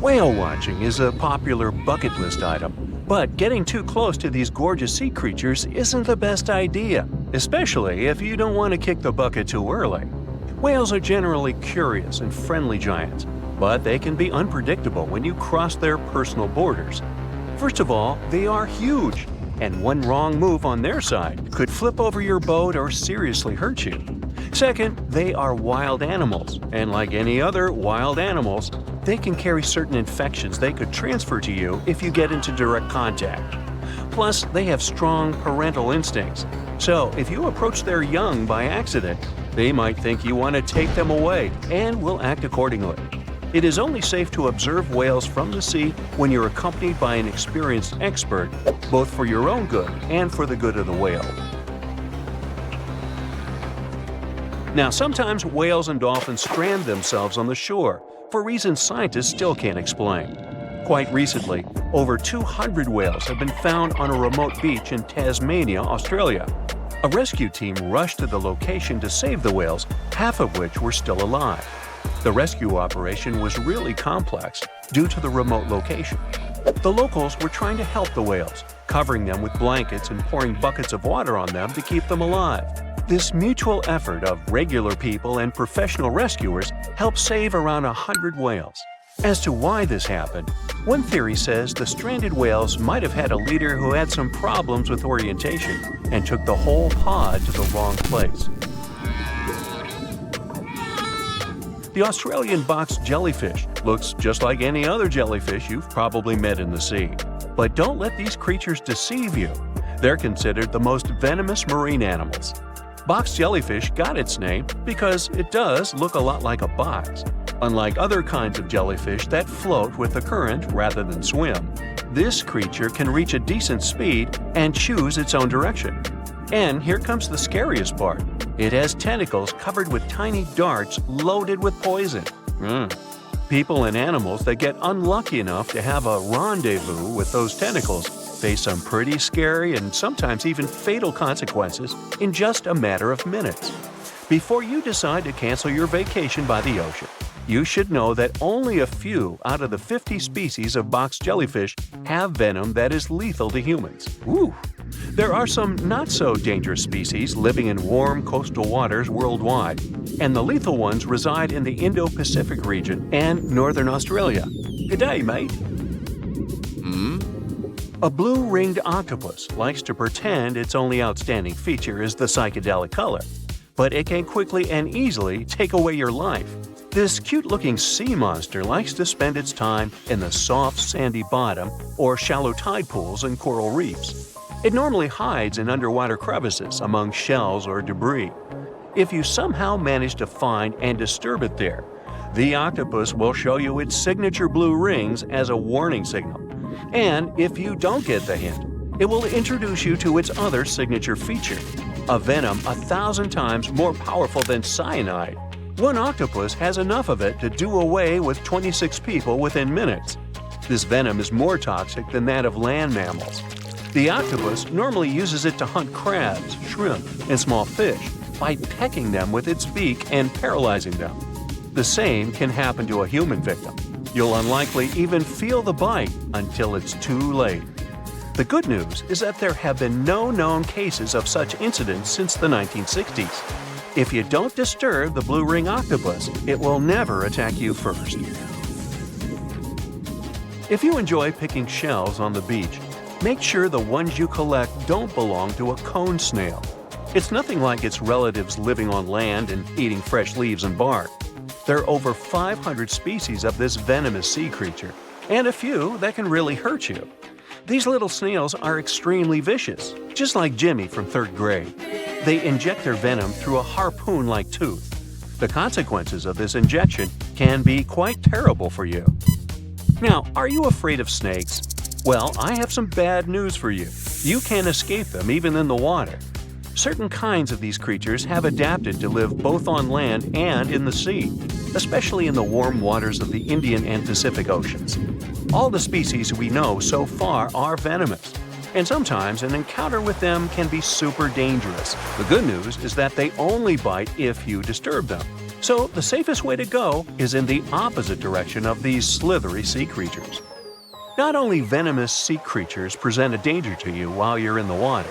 Whale watching is a popular bucket list item, but getting too close to these gorgeous sea creatures isn't the best idea, especially if you don't want to kick the bucket too early. Whales are generally curious and friendly giants, but they can be unpredictable when you cross their personal borders. First of all, they are huge, and one wrong move on their side could flip over your boat or seriously hurt you. Second, they are wild animals, and like any other wild animals, they can carry certain infections they could transfer to you if you get into direct contact. Plus, they have strong parental instincts, so if you approach their young by accident, they might think you want to take them away and will act accordingly. It is only safe to observe whales from the sea when you're accompanied by an experienced expert, both for your own good and for the good of the whale. Now, sometimes whales and dolphins strand themselves on the shore for reasons scientists still can't explain. Quite recently, over 200 whales have been found on a remote beach in Tasmania, Australia. A rescue team rushed to the location to save the whales, half of which were still alive. The rescue operation was really complex due to the remote location. The locals were trying to help the whales, covering them with blankets and pouring buckets of water on them to keep them alive. This mutual effort of regular people and professional rescuers helped save around 100 whales. As to why this happened, one theory says the stranded whales might have had a leader who had some problems with orientation and took the whole pod to the wrong place. The Australian box jellyfish looks just like any other jellyfish you've probably met in the sea. But don't let these creatures deceive you. They're considered the most venomous marine animals. Box jellyfish got its name because it does look a lot like a box. Unlike other kinds of jellyfish that float with the current rather than swim, this creature can reach a decent speed and choose its own direction. And here comes the scariest part. It has tentacles covered with tiny darts loaded with poison. People and animals that get unlucky enough to have a rendezvous with those tentacles face some pretty scary and sometimes even fatal consequences in just a matter of minutes. Before you decide to cancel your vacation by the ocean, you should know that only a few out of the 50 species of box jellyfish have venom that is lethal to humans. Woo! There are some not-so-dangerous species living in warm coastal waters worldwide, and the lethal ones reside in the Indo-Pacific region and northern Australia. Good day, mate. A blue-ringed octopus likes to pretend its only outstanding feature is the psychedelic color, but it can quickly and easily take away your life. This cute-looking sea monster likes to spend its time in the soft, sandy bottom or shallow tide pools and coral reefs. It normally hides in underwater crevices among shells or debris. If you somehow manage to find and disturb it there, the octopus will show you its signature blue rings as a warning signal. And if you don't get the hint, it will introduce you to its other signature feature, a venom 1,000 times more powerful than cyanide. One octopus has enough of it to do away with 26 people within minutes. This venom is more toxic than that of land mammals. The octopus normally uses it to hunt crabs, shrimp, and small fish by pecking them with its beak and paralyzing them. The same can happen to a human victim. You'll unlikely even feel the bite until it's too late. The good news is that there have been no known cases of such incidents since the 1960s. If you don't disturb the blue ring octopus, it will never attack you first. If you enjoy picking shells on the beach, make sure the ones you collect don't belong to a cone snail. It's nothing like its relatives living on land and eating fresh leaves and bark. There are over 500 species of this venomous sea creature, and a few that can really hurt you. These little snails are extremely vicious, just like Jimmy from 3rd grade. They inject their venom through a harpoon-like tooth. The consequences of this injection can be quite terrible for you. Now, are you afraid of snakes? Well, I have some bad news for you. You can't escape them even in the water. Certain kinds of these creatures have adapted to live both on land and in the sea, especially in the warm waters of the Indian and Pacific Oceans. All the species we know so far are venomous, and sometimes an encounter with them can be super dangerous. The good news is that they only bite if you disturb them. So the safest way to go is in the opposite direction of these slithery sea creatures. Not only venomous sea creatures present a danger to you while you're in the water.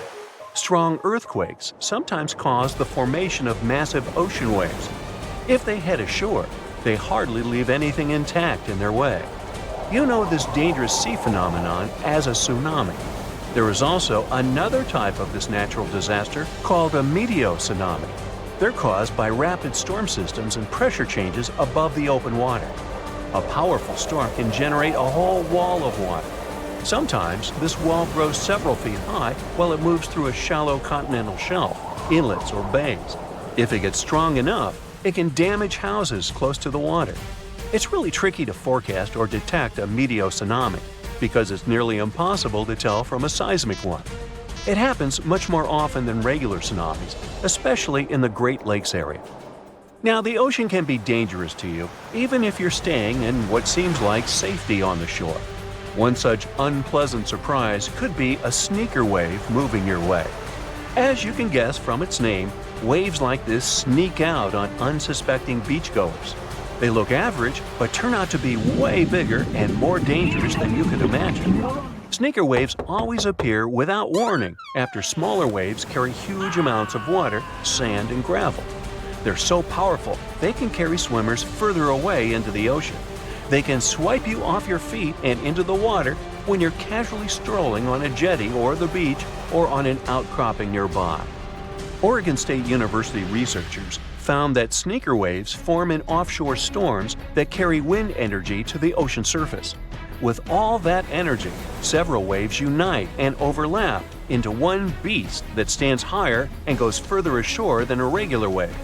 Strong earthquakes sometimes cause the formation of massive ocean waves. If they head ashore, they hardly leave anything intact in their way. You know this dangerous sea phenomenon as a tsunami. There is also another type of this natural disaster called a meteotsunami. They're caused by rapid storm systems and pressure changes above the open water. A powerful storm can generate a whole wall of water. Sometimes this wall grows several feet high while it moves through a shallow continental shelf, inlets, or bays. If it gets strong enough, it can damage houses close to the water. It's really tricky to forecast or detect a meteotsunami because it's nearly impossible to tell from a seismic one. It happens much more often than regular tsunamis, especially in the Great Lakes area. Now, the ocean can be dangerous to you, even if you're staying in what seems like safety on the shore. One such unpleasant surprise could be a sneaker wave moving your way. As you can guess from its name, waves like this sneak out on unsuspecting beachgoers. They look average, but turn out to be way bigger and more dangerous than you could imagine. Sneaker waves always appear without warning after smaller waves carry huge amounts of water, sand, and gravel. They're so powerful, they can carry swimmers further away into the ocean. They can swipe you off your feet and into the water when you're casually strolling on a jetty or the beach or on an outcropping nearby. Oregon State University researchers found that sneaker waves form in offshore storms that carry wind energy to the ocean surface. With all that energy, several waves unite and overlap into one beast that stands higher and goes further ashore than a regular wave.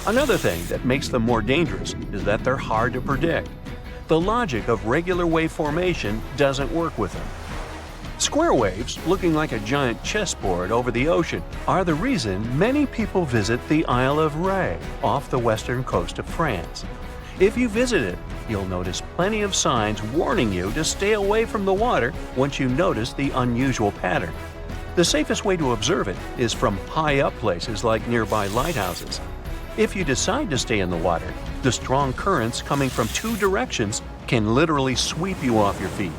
Another thing that makes them more dangerous is that they're hard to predict. The logic of regular wave formation doesn't work with them. Square waves, looking like a giant chessboard over the ocean, are the reason many people visit the Isle of Ré off the western coast of France. If you visit it, you'll notice plenty of signs warning you to stay away from the water once you notice the unusual pattern. The safest way to observe it is from high up places like nearby lighthouses. If you decide to stay in the water, the strong currents coming from two directions can literally sweep you off your feet.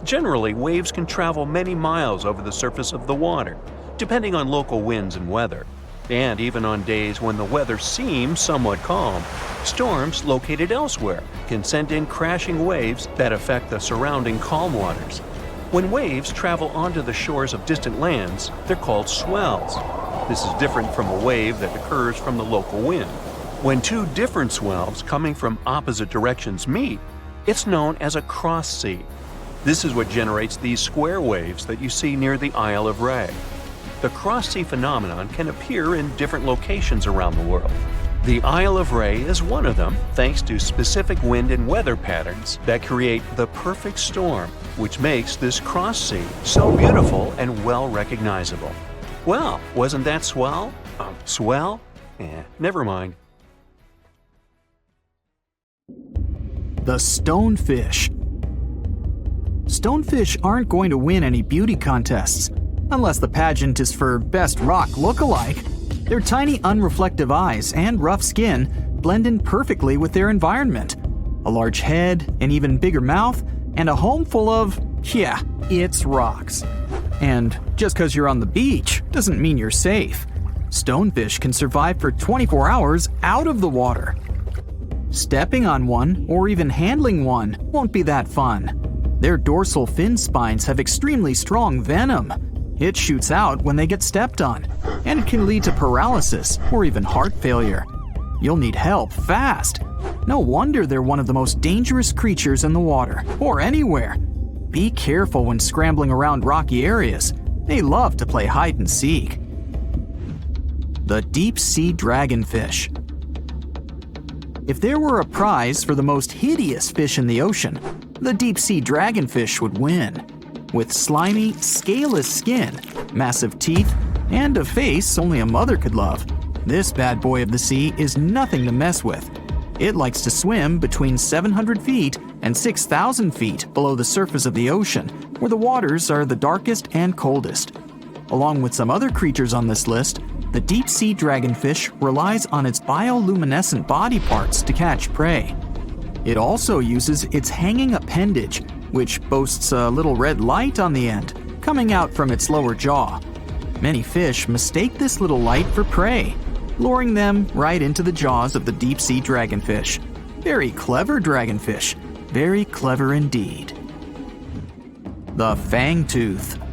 Generally, waves can travel many miles over the surface of the water, depending on local winds and weather. And even on days when the weather seems somewhat calm, storms located elsewhere can send in crashing waves that affect the surrounding calm waters. When waves travel onto the shores of distant lands, they're called swells. This is different from a wave that occurs from the local wind. When two different swells coming from opposite directions meet, it's known as a cross sea. This is what generates these square waves that you see near the Isle of Ré. The cross-sea phenomenon can appear in different locations around the world. The Isle of Ré is one of them, thanks to specific wind and weather patterns that create the perfect storm, which makes this cross-sea so beautiful and well recognizable. Well, wasn't that swell? Swell? Never mind. The stonefish. Stonefish aren't going to win any beauty contests, unless the pageant is for best rock look-alike. Their tiny unreflective eyes and rough skin blend in perfectly with their environment. A large head, an even bigger mouth, and a home full of, it's rocks. And just because you're on the beach doesn't mean you're safe. Stonefish can survive for 24 hours out of the water. Stepping on one or even handling one won't be that fun. Their dorsal fin spines have extremely strong venom. It shoots out when they get stepped on, and it can lead to paralysis or even heart failure. You'll need help fast. No wonder they're one of the most dangerous creatures in the water, or anywhere. Be careful when scrambling around rocky areas. They love to play hide and seek. The deep-sea dragonfish. If there were a prize for the most hideous fish in the ocean, the deep-sea dragonfish would win. With slimy, scaleless skin, massive teeth, and a face only a mother could love, this bad boy of the sea is nothing to mess with. It likes to swim between 700 feet and 6,000 feet below the surface of the ocean, where the waters are the darkest and coldest. Along with some other creatures on this list, the the deep-sea dragonfish relies on its bioluminescent body parts to catch prey. It also uses its hanging appendage, which boasts a little red light on the end, coming out from its lower jaw. Many fish mistake this little light for prey, luring them right into the jaws of the deep-sea dragonfish. Very clever dragonfish. Very clever indeed. The fangtooth.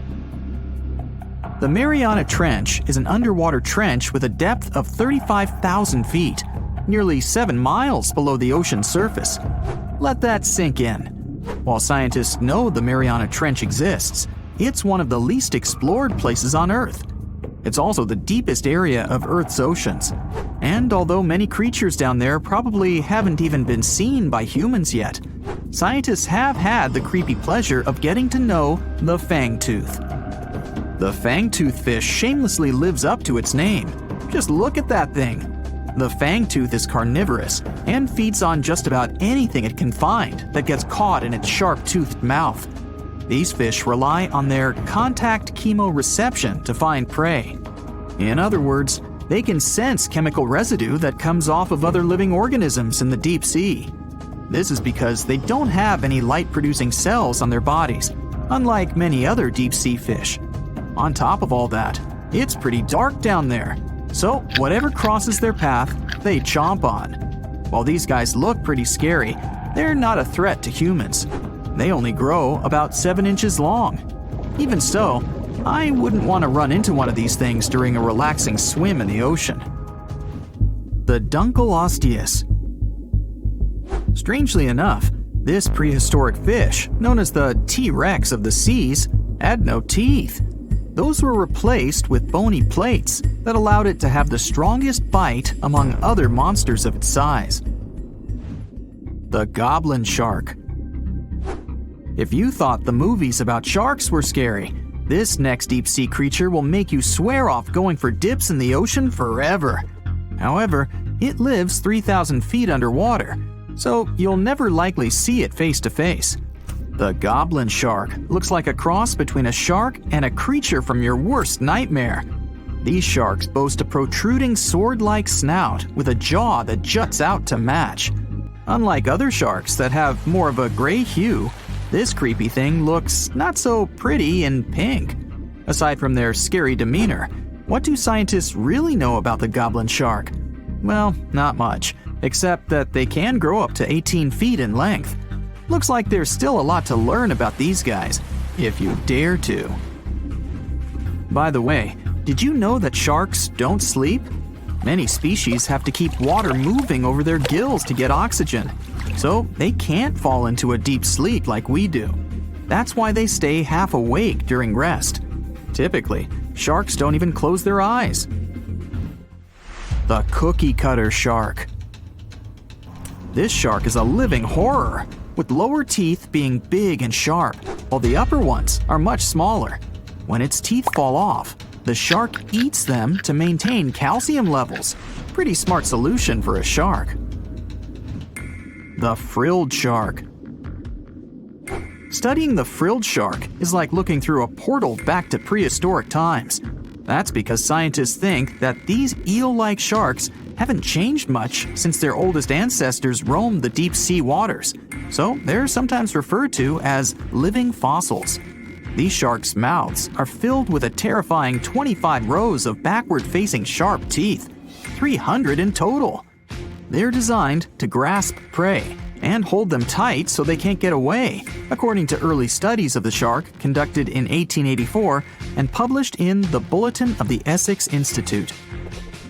The Mariana Trench is an underwater trench with a depth of 35,000 feet, nearly 7 miles below the ocean's surface. Let that sink in. While scientists know the Mariana Trench exists, it's one of the least explored places on Earth. It's also the deepest area of Earth's oceans. And although many creatures down there probably haven't even been seen by humans yet, scientists have had the creepy pleasure of getting to know the fangtooth. The fangtooth fish shamelessly lives up to its name. Just look at that thing. The fangtooth is carnivorous and feeds on just about anything it can find that gets caught in its sharp-toothed mouth. These fish rely on their contact chemoreception to find prey. In other words, they can sense chemical residue that comes off of other living organisms in the deep sea. This is because they don't have any light-producing cells on their bodies, unlike many other deep-sea fish. On top of all that, it's pretty dark down there, so whatever crosses their path, they chomp on. While these guys look pretty scary, they're not a threat to humans. They only grow about 7 inches long. Even so, I wouldn't want to run into one of these things during a relaxing swim in the ocean. The Dunkelosseus. Strangely enough, this prehistoric fish, known as the T-Rex of the seas, had no teeth. Those were replaced with bony plates that allowed it to have the strongest bite among other monsters of its size. The goblin shark. If you thought the movies about sharks were scary, this next deep-sea creature will make you swear off going for dips in the ocean forever. However, it lives 3,000 feet underwater, so you'll never likely see it face to face. The goblin shark looks like a cross between a shark and a creature from your worst nightmare. These sharks boast a protruding sword-like snout with a jaw that juts out to match. Unlike other sharks that have more of a gray hue, this creepy thing looks not so pretty and pink. Aside from their scary demeanor, what do scientists really know about the goblin shark? Well, not much, except that they can grow up to 18 feet in length. Looks like there's still a lot to learn about these guys, if you dare to. By the way, did you know that sharks don't sleep? Many species have to keep water moving over their gills to get oxygen, so they can't fall into a deep sleep like we do. That's why they stay half awake during rest. Typically, sharks don't even close their eyes. The cookie cutter shark. This shark is a living horror, with lower teeth being big and sharp, while the upper ones are much smaller. When its teeth fall off, the shark eats them to maintain calcium levels. Pretty smart solution for a shark. The frilled shark. Studying the frilled shark is like looking through a portal back to prehistoric times. That's because scientists think that these eel-like sharks haven't changed much since their oldest ancestors roamed the deep sea waters, so they're sometimes referred to as living fossils. These sharks' mouths are filled with a terrifying 25 rows of backward-facing sharp teeth, 300 in total. They're designed to grasp prey and hold them tight so they can't get away, according to early studies of the shark conducted in 1884 and published in the Bulletin of the Essex Institute.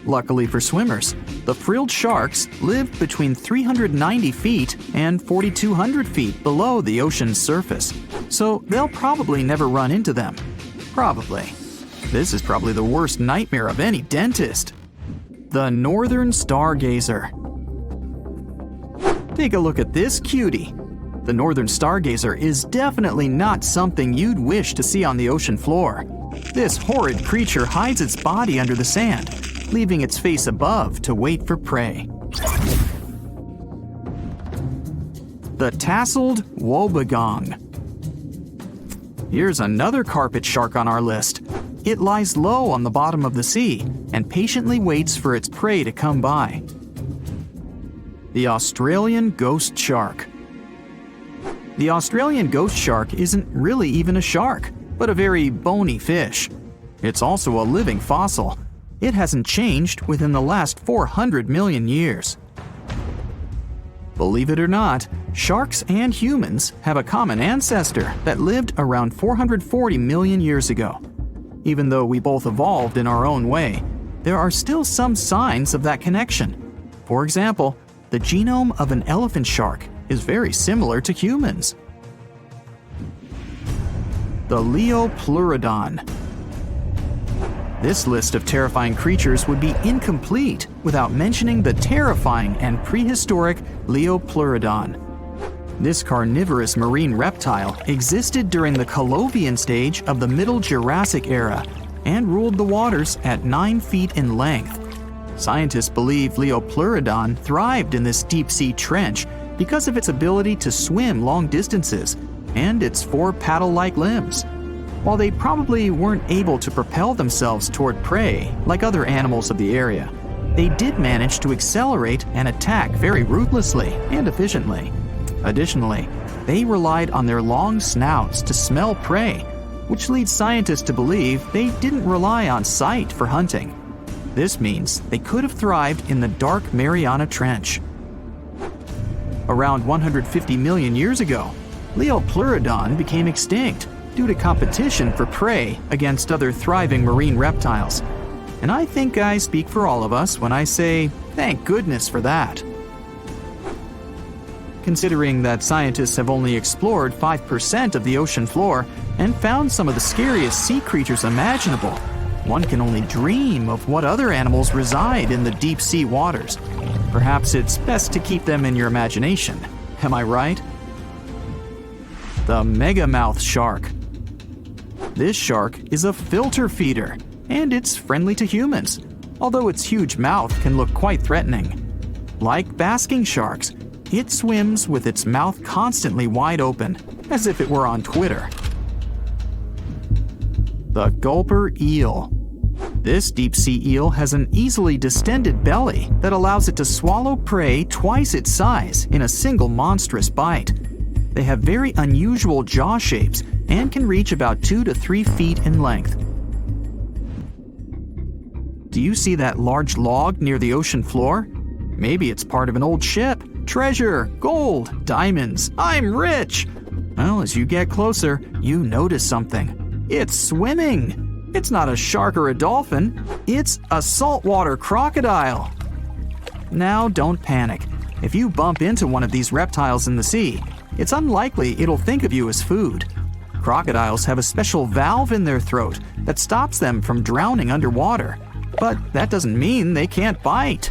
Luckily for swimmers, the frilled sharks live between 390 feet and 4,200 feet below the ocean's surface, so they'll probably never run into them. Probably. This is probably the worst nightmare of any dentist. The northern stargazer. Take a look at this cutie. The northern stargazer is definitely not something you'd wish to see on the ocean floor. This horrid creature hides its body under the sand, leaving its face above to wait for prey. The tasseled wobbegong. Here's another carpet shark on our list. It lies low on the bottom of the sea, and patiently waits for its prey to come by. The Australian ghost shark. The Australian ghost shark isn't really even a shark, but a very bony fish. It's also a living fossil. It hasn't changed within the last 400 million years. Believe it or not, sharks and humans have a common ancestor that lived around 440 million years ago. Even though we both evolved in our own way, there are still some signs of that connection. For example, the genome of an elephant shark is very similar to humans. The Leopleurodon. This list of terrifying creatures would be incomplete without mentioning the terrifying and prehistoric Leopleurodon. This carnivorous marine reptile existed during the Colovian stage of the Middle Jurassic era and ruled the waters at 9 feet in length. Scientists believe Leopleurodon thrived in this deep-sea trench because of its ability to swim long distances and its 4 paddle-like limbs. While they probably weren't able to propel themselves toward prey like other animals of the area, they did manage to accelerate and attack very ruthlessly and efficiently. Additionally, they relied on their long snouts to smell prey, which leads scientists to believe they didn't rely on sight for hunting. This means they could have thrived in the dark Mariana Trench. Around 150 million years ago, Leopleurodon became extinct due to competition for prey against other thriving marine reptiles. And I think I speak for all of us when I say, thank goodness for that. Considering that scientists have only explored 5% of the ocean floor and found some of the scariest sea creatures imaginable, one can only dream of what other animals reside in the deep sea waters. Perhaps it's best to keep them in your imagination. Am I right? The megamouth shark. This shark is a filter feeder, and it's friendly to humans, although its huge mouth can look quite threatening. Like basking sharks, it swims with its mouth constantly wide open, as if it were on Twitter. The gulper eel. This deep-sea eel has an easily distended belly that allows it to swallow prey twice its size in a single monstrous bite. They have very unusual jaw shapes and can reach about 2 to 3 feet in length. Do you see that large log near the ocean floor? Maybe it's part of an old ship. Treasure, gold, diamonds, I'm rich! Well, as you get closer, you notice something. It's swimming! It's not a shark or a dolphin, it's a saltwater crocodile! Now don't panic. If you bump into one of these reptiles in the sea, it's unlikely it'll think of you as food. Crocodiles have a special valve in their throat that stops them from drowning underwater, but that doesn't mean they can't bite.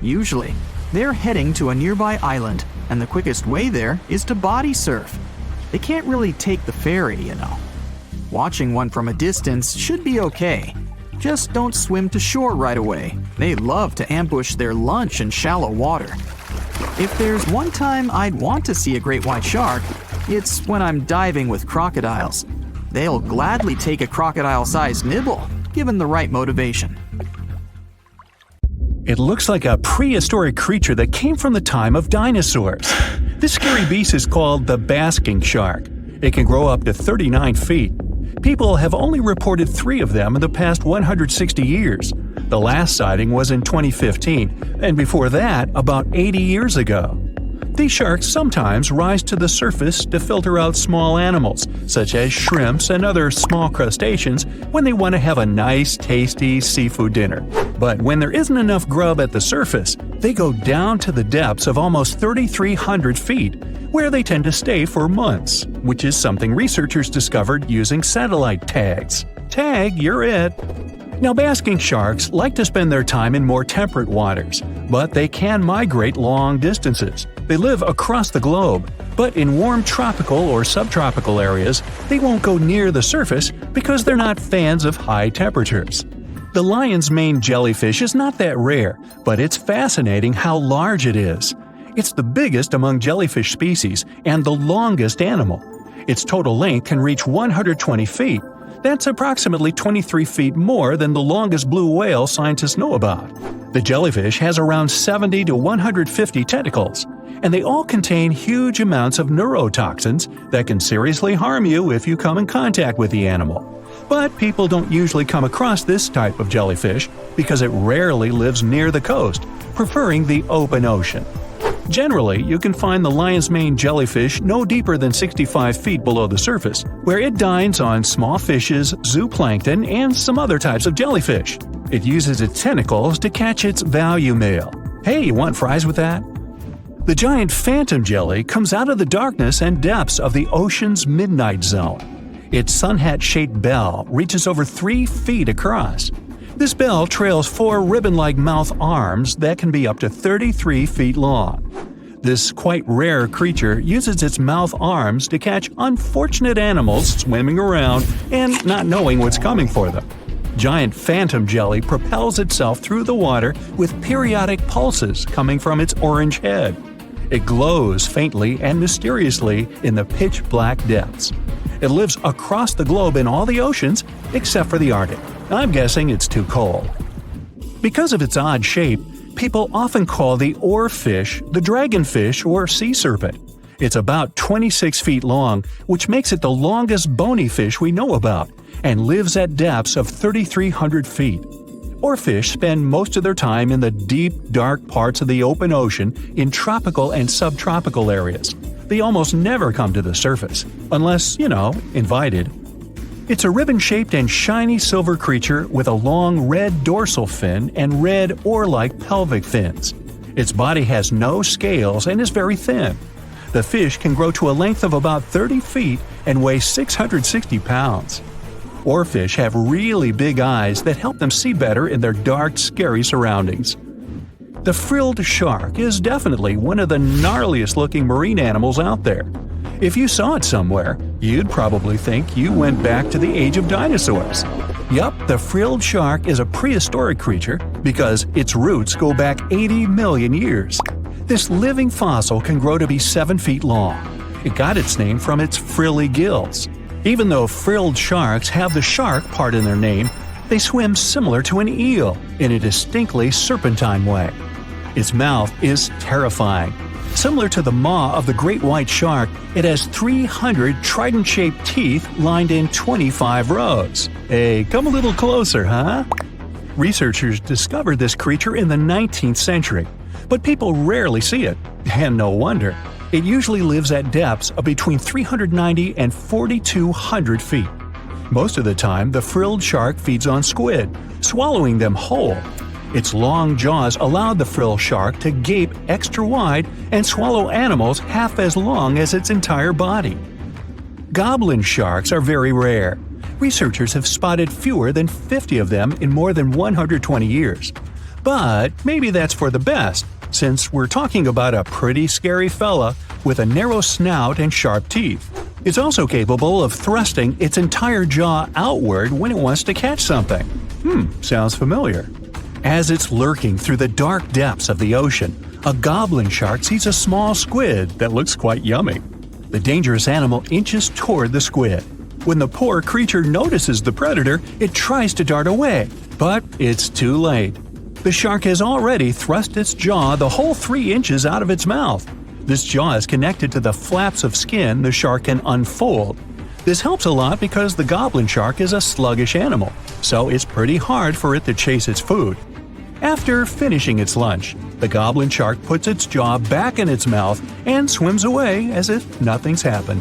Usually, they're heading to a nearby island, and the quickest way there is to body surf. They can't really take the ferry, you know. Watching one from a distance should be okay. Just don't swim to shore right away. They love to ambush their lunch in shallow water. If there's one time I'd want to see a great white shark, it's when I'm diving with crocodiles. They'll gladly take a crocodile-sized nibble, given the right motivation. It looks like a prehistoric creature that came from the time of dinosaurs. This scary beast is called the basking shark. It can grow up to 39 feet. People have only reported 3 of them in the past 160 years. The last sighting was in 2015, and before that, about 80 years ago. These sharks sometimes rise to the surface to filter out small animals, such as shrimps and other small crustaceans, when they want to have a nice, tasty seafood dinner. But when there isn't enough grub at the surface, they go down to the depths of almost 3,300 feet, where they tend to stay for months, which is something researchers discovered using satellite tags. Tag, you're it! Now, basking sharks like to spend their time in more temperate waters, but they can migrate long distances. They live across the globe, but in warm tropical or subtropical areas, they won't go near the surface because they're not fans of high temperatures. The lion's mane jellyfish is not that rare, but it's fascinating how large it is. It's the biggest among jellyfish species and the longest animal. Its total length can reach 120 feet, That's approximately 23 feet more than the longest blue whale scientists know about. The jellyfish has around 70 to 150 tentacles, and they all contain huge amounts of neurotoxins that can seriously harm you if you come in contact with the animal. But people don't usually come across this type of jellyfish because it rarely lives near the coast, preferring the open ocean. Generally, you can find the lion's mane jellyfish no deeper than 65 feet below the surface, where it dines on small fishes, zooplankton, and some other types of jellyfish. It uses its tentacles to catch its value meal. Hey, you want fries with that? The giant phantom jelly comes out of the darkness and depths of the ocean's midnight zone. Its sun hat-shaped bell reaches over 3 feet across. This bell trails 4 ribbon-like mouth arms that can be up to 33 feet long. This quite rare creature uses its mouth arms to catch unfortunate animals swimming around and not knowing what's coming for them. Giant phantom jelly propels itself through the water with periodic pulses coming from its orange head. It glows faintly and mysteriously in the pitch-black depths. It lives across the globe in all the oceans except for the Arctic. I'm guessing it's too cold. Because of its odd shape, people often call the oarfish the dragonfish or sea serpent. It's about 26 feet long, which makes it the longest bony fish we know about, and lives at depths of 3,300 feet. Oarfish spend most of their time in the deep, dark parts of the open ocean in tropical and subtropical areas. They almost never come to the surface, unless, invited. It's a ribbon-shaped and shiny silver creature with a long red dorsal fin and red oar-like pelvic fins. Its body has no scales and is very thin. The fish can grow to a length of about 30 feet and weigh 660 pounds. Oarfish have really big eyes that help them see better in their dark, scary surroundings. The frilled shark is definitely one of the gnarliest-looking marine animals out there. If you saw it somewhere, you'd probably think you went back to the age of dinosaurs. Yup, the frilled shark is a prehistoric creature because its roots go back 80 million years. This living fossil can grow to be 7 feet long. It got its name from its frilly gills. Even though frilled sharks have the shark part in their name, they swim similar to an eel in a distinctly serpentine way. Its mouth is terrifying. Similar to the maw of the great white shark, it has 300 trident-shaped teeth lined in 25 rows. Hey, come a little closer, huh? Researchers discovered this creature in the 19th century, but people rarely see it, and no wonder. It usually lives at depths of between 390 and 4,200 feet. Most of the time, the frilled shark feeds on squid, swallowing them whole. Its long jaws allowed the frilled shark to gape extra wide and swallow animals half as long as its entire body. Goblin sharks are very rare. Researchers have spotted fewer than 50 of them in more than 120 years. But maybe that's for the best, since we're talking about a pretty scary fella with a narrow snout and sharp teeth. It's also capable of thrusting its entire jaw outward when it wants to catch something. Sounds familiar. As it's lurking through the dark depths of the ocean, a goblin shark sees a small squid that looks quite yummy. The dangerous animal inches toward the squid. When the poor creature notices the predator, it tries to dart away, but it's too late. The shark has already thrust its jaw the whole 3 inches out of its mouth. This jaw is connected to the flaps of skin the shark can unfold. This helps a lot because the goblin shark is a sluggish animal, so it's pretty hard for it to chase its food. After finishing its lunch, the goblin shark puts its jaw back in its mouth and swims away as if nothing's happened.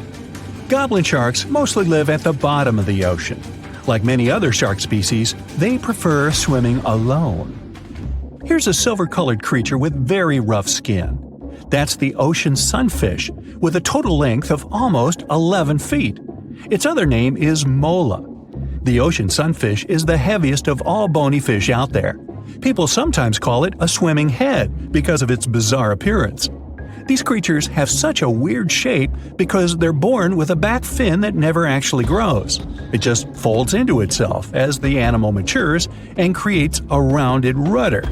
Goblin sharks mostly live at the bottom of the ocean. Like many other shark species, they prefer swimming alone. Here's a silver-colored creature with very rough skin. That's the ocean sunfish, with a total length of almost 11 feet. Its other name is mola. The ocean sunfish is the heaviest of all bony fish out there. People sometimes call it a swimming head because of its bizarre appearance. These creatures have such a weird shape because they're born with a back fin that never actually grows. It just folds into itself as the animal matures and creates a rounded rudder.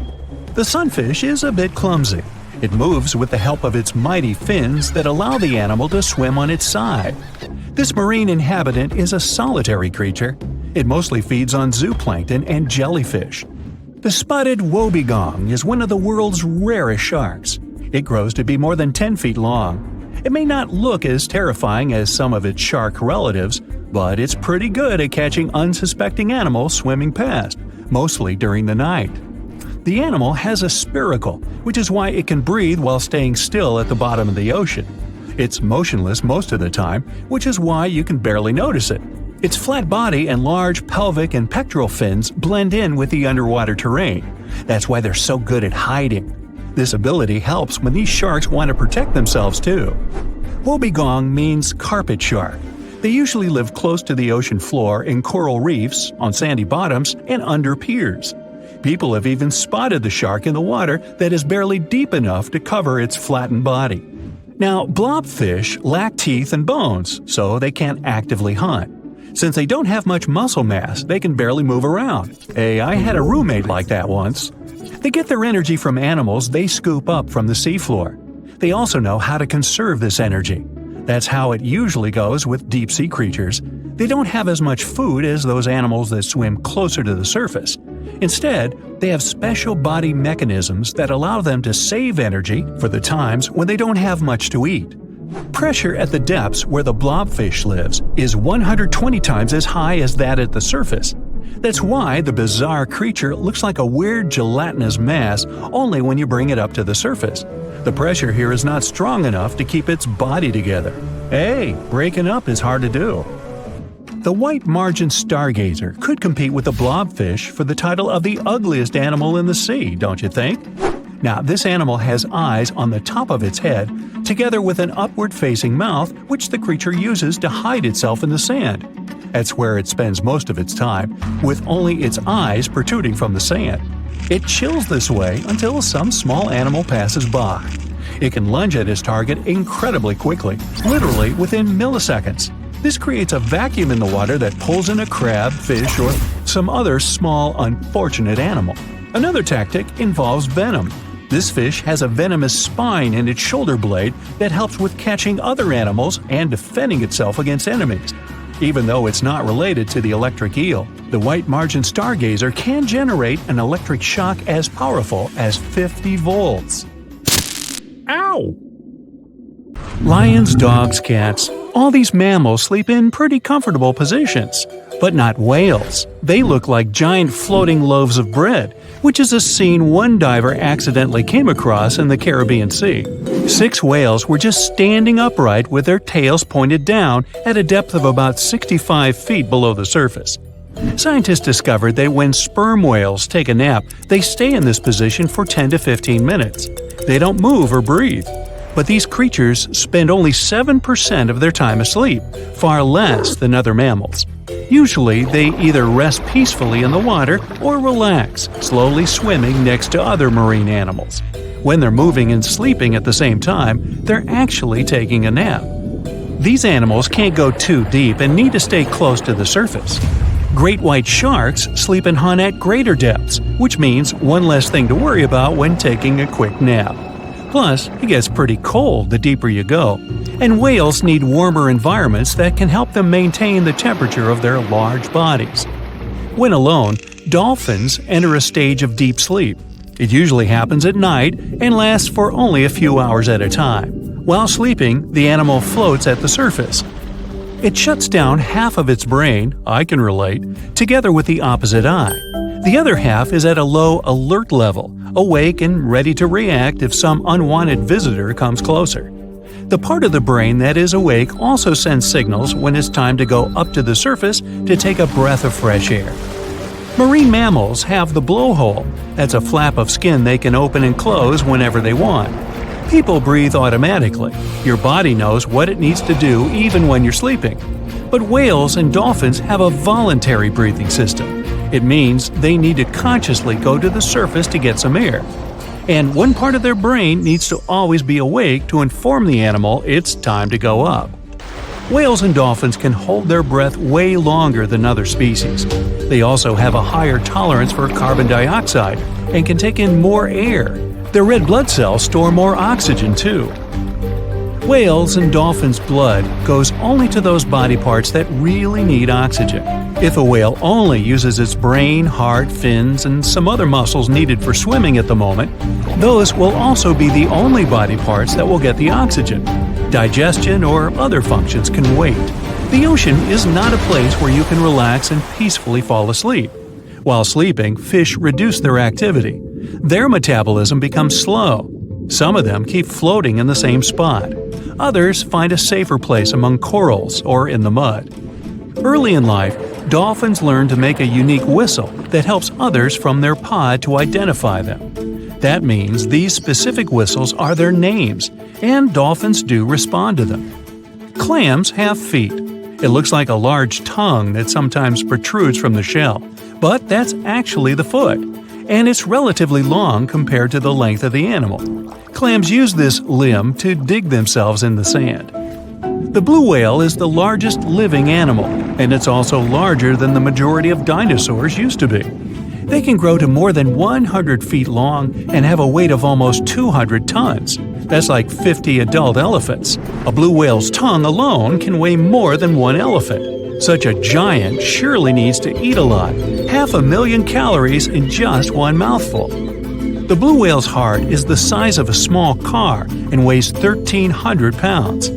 The sunfish is a bit clumsy. It moves with the help of its mighty fins that allow the animal to swim on its side. This marine inhabitant is a solitary creature. It mostly feeds on zooplankton and jellyfish. The spotted wobbegong is one of the world's rarest sharks. It grows to be more than 10 feet long. It may not look as terrifying as some of its shark relatives, but it's pretty good at catching unsuspecting animals swimming past, mostly during the night. The animal has a spiracle, which is why it can breathe while staying still at the bottom of the ocean. It's motionless most of the time, which is why you can barely notice it. Its flat body and large pelvic and pectoral fins blend in with the underwater terrain. That's why they're so good at hiding. This ability helps when these sharks want to protect themselves too. Wobbegong means carpet shark. They usually live close to the ocean floor in coral reefs, on sandy bottoms, and under piers. People have even spotted the shark in the water that is barely deep enough to cover its flattened body. Now, blobfish lack teeth and bones, so they can't actively hunt. Since they don't have much muscle mass, they can barely move around. Hey, I had a roommate like that once. They get their energy from animals they scoop up from the seafloor. They also know how to conserve this energy. That's how it usually goes with deep-sea creatures. They don't have as much food as those animals that swim closer to the surface. Instead, they have special body mechanisms that allow them to save energy for the times when they don't have much to eat. Pressure at the depths where the blobfish lives is 120 times as high as that at the surface. That's why the bizarre creature looks like a weird gelatinous mass only when you bring it up to the surface. The pressure here is not strong enough to keep its body together. Hey, breaking up is hard to do. The white margin stargazer could compete with the blobfish for the title of the ugliest animal in the sea, don't you think? Now, this animal has eyes on the top of its head, together with an upward-facing mouth which the creature uses to hide itself in the sand. That's where it spends most of its time, with only its eyes protruding from the sand. It chills this way until some small animal passes by. It can lunge at its target incredibly quickly, literally within milliseconds. This creates a vacuum in the water that pulls in a crab, fish, or some other small, unfortunate animal. Another tactic involves venom. This fish has a venomous spine in its shoulder blade that helps with catching other animals and defending itself against enemies. Even though it's not related to the electric eel, the white margin stargazer can generate an electric shock as powerful as 50 volts. Ow! Lions, dogs, cats, all these mammals sleep in pretty comfortable positions. But not whales. They look like giant floating loaves of bread, which is a scene one diver accidentally came across in the Caribbean Sea. 6 whales were just standing upright with their tails pointed down at a depth of about 65 feet below the surface. Scientists discovered that when sperm whales take a nap, they stay in this position for 10 to 15 minutes. They don't move or breathe. But these creatures spend only 7% of their time asleep, far less than other mammals. Usually, they either rest peacefully in the water or relax, slowly swimming next to other marine animals. When they're moving and sleeping at the same time, they're actually taking a nap. These animals can't go too deep and need to stay close to the surface. Great white sharks sleep and hunt at greater depths, which means one less thing to worry about when taking a quick nap. Plus, it gets pretty cold the deeper you go, and whales need warmer environments that can help them maintain the temperature of their large bodies. When alone, dolphins enter a stage of deep sleep. It usually happens at night and lasts for only a few hours at a time. While sleeping, the animal floats at the surface. It shuts down half of its brain, I can relate, together with the opposite eye. The other half is at a low alert level, awake and ready to react if some unwanted visitor comes closer. The part of the brain that is awake also sends signals when it's time to go up to the surface to take a breath of fresh air. Marine mammals have the blowhole. That's a flap of skin they can open and close whenever they want. People breathe automatically. Your body knows what it needs to do even when you're sleeping. But whales and dolphins have a voluntary breathing system. It means they need to consciously go to the surface to get some air. And one part of their brain needs to always be awake to inform the animal it's time to go up. Whales and dolphins can hold their breath way longer than other species. They also have a higher tolerance for carbon dioxide and can take in more air. Their red blood cells store more oxygen too. Whales and dolphins' blood goes only to those body parts that really need oxygen. If a whale only uses its brain, heart, fins, and some other muscles needed for swimming at the moment, those will also be the only body parts that will get the oxygen. Digestion or other functions can wait. The ocean is not a place where you can relax and peacefully fall asleep. While sleeping, fish reduce their activity. Their metabolism becomes slow. Some of them keep floating in the same spot. Others find a safer place among corals or in the mud. Early in life, dolphins learn to make a unique whistle that helps others from their pod to identify them. That means these specific whistles are their names, and dolphins do respond to them. Clams have feet. It looks like a large tongue that sometimes protrudes from the shell, but that's actually the foot, and it's relatively long compared to the length of the animal. Clams use this limb to dig themselves in the sand. The blue whale is the largest living animal, and it's also larger than the majority of dinosaurs used to be. They can grow to more than 100 feet long and have a weight of almost 200 tons. That's like 50 adult elephants. A blue whale's tongue alone can weigh more than one elephant. Such a giant surely needs to eat a lot, 500,000 calories in just one mouthful. The blue whale's heart is the size of a small car and weighs 1,300 pounds.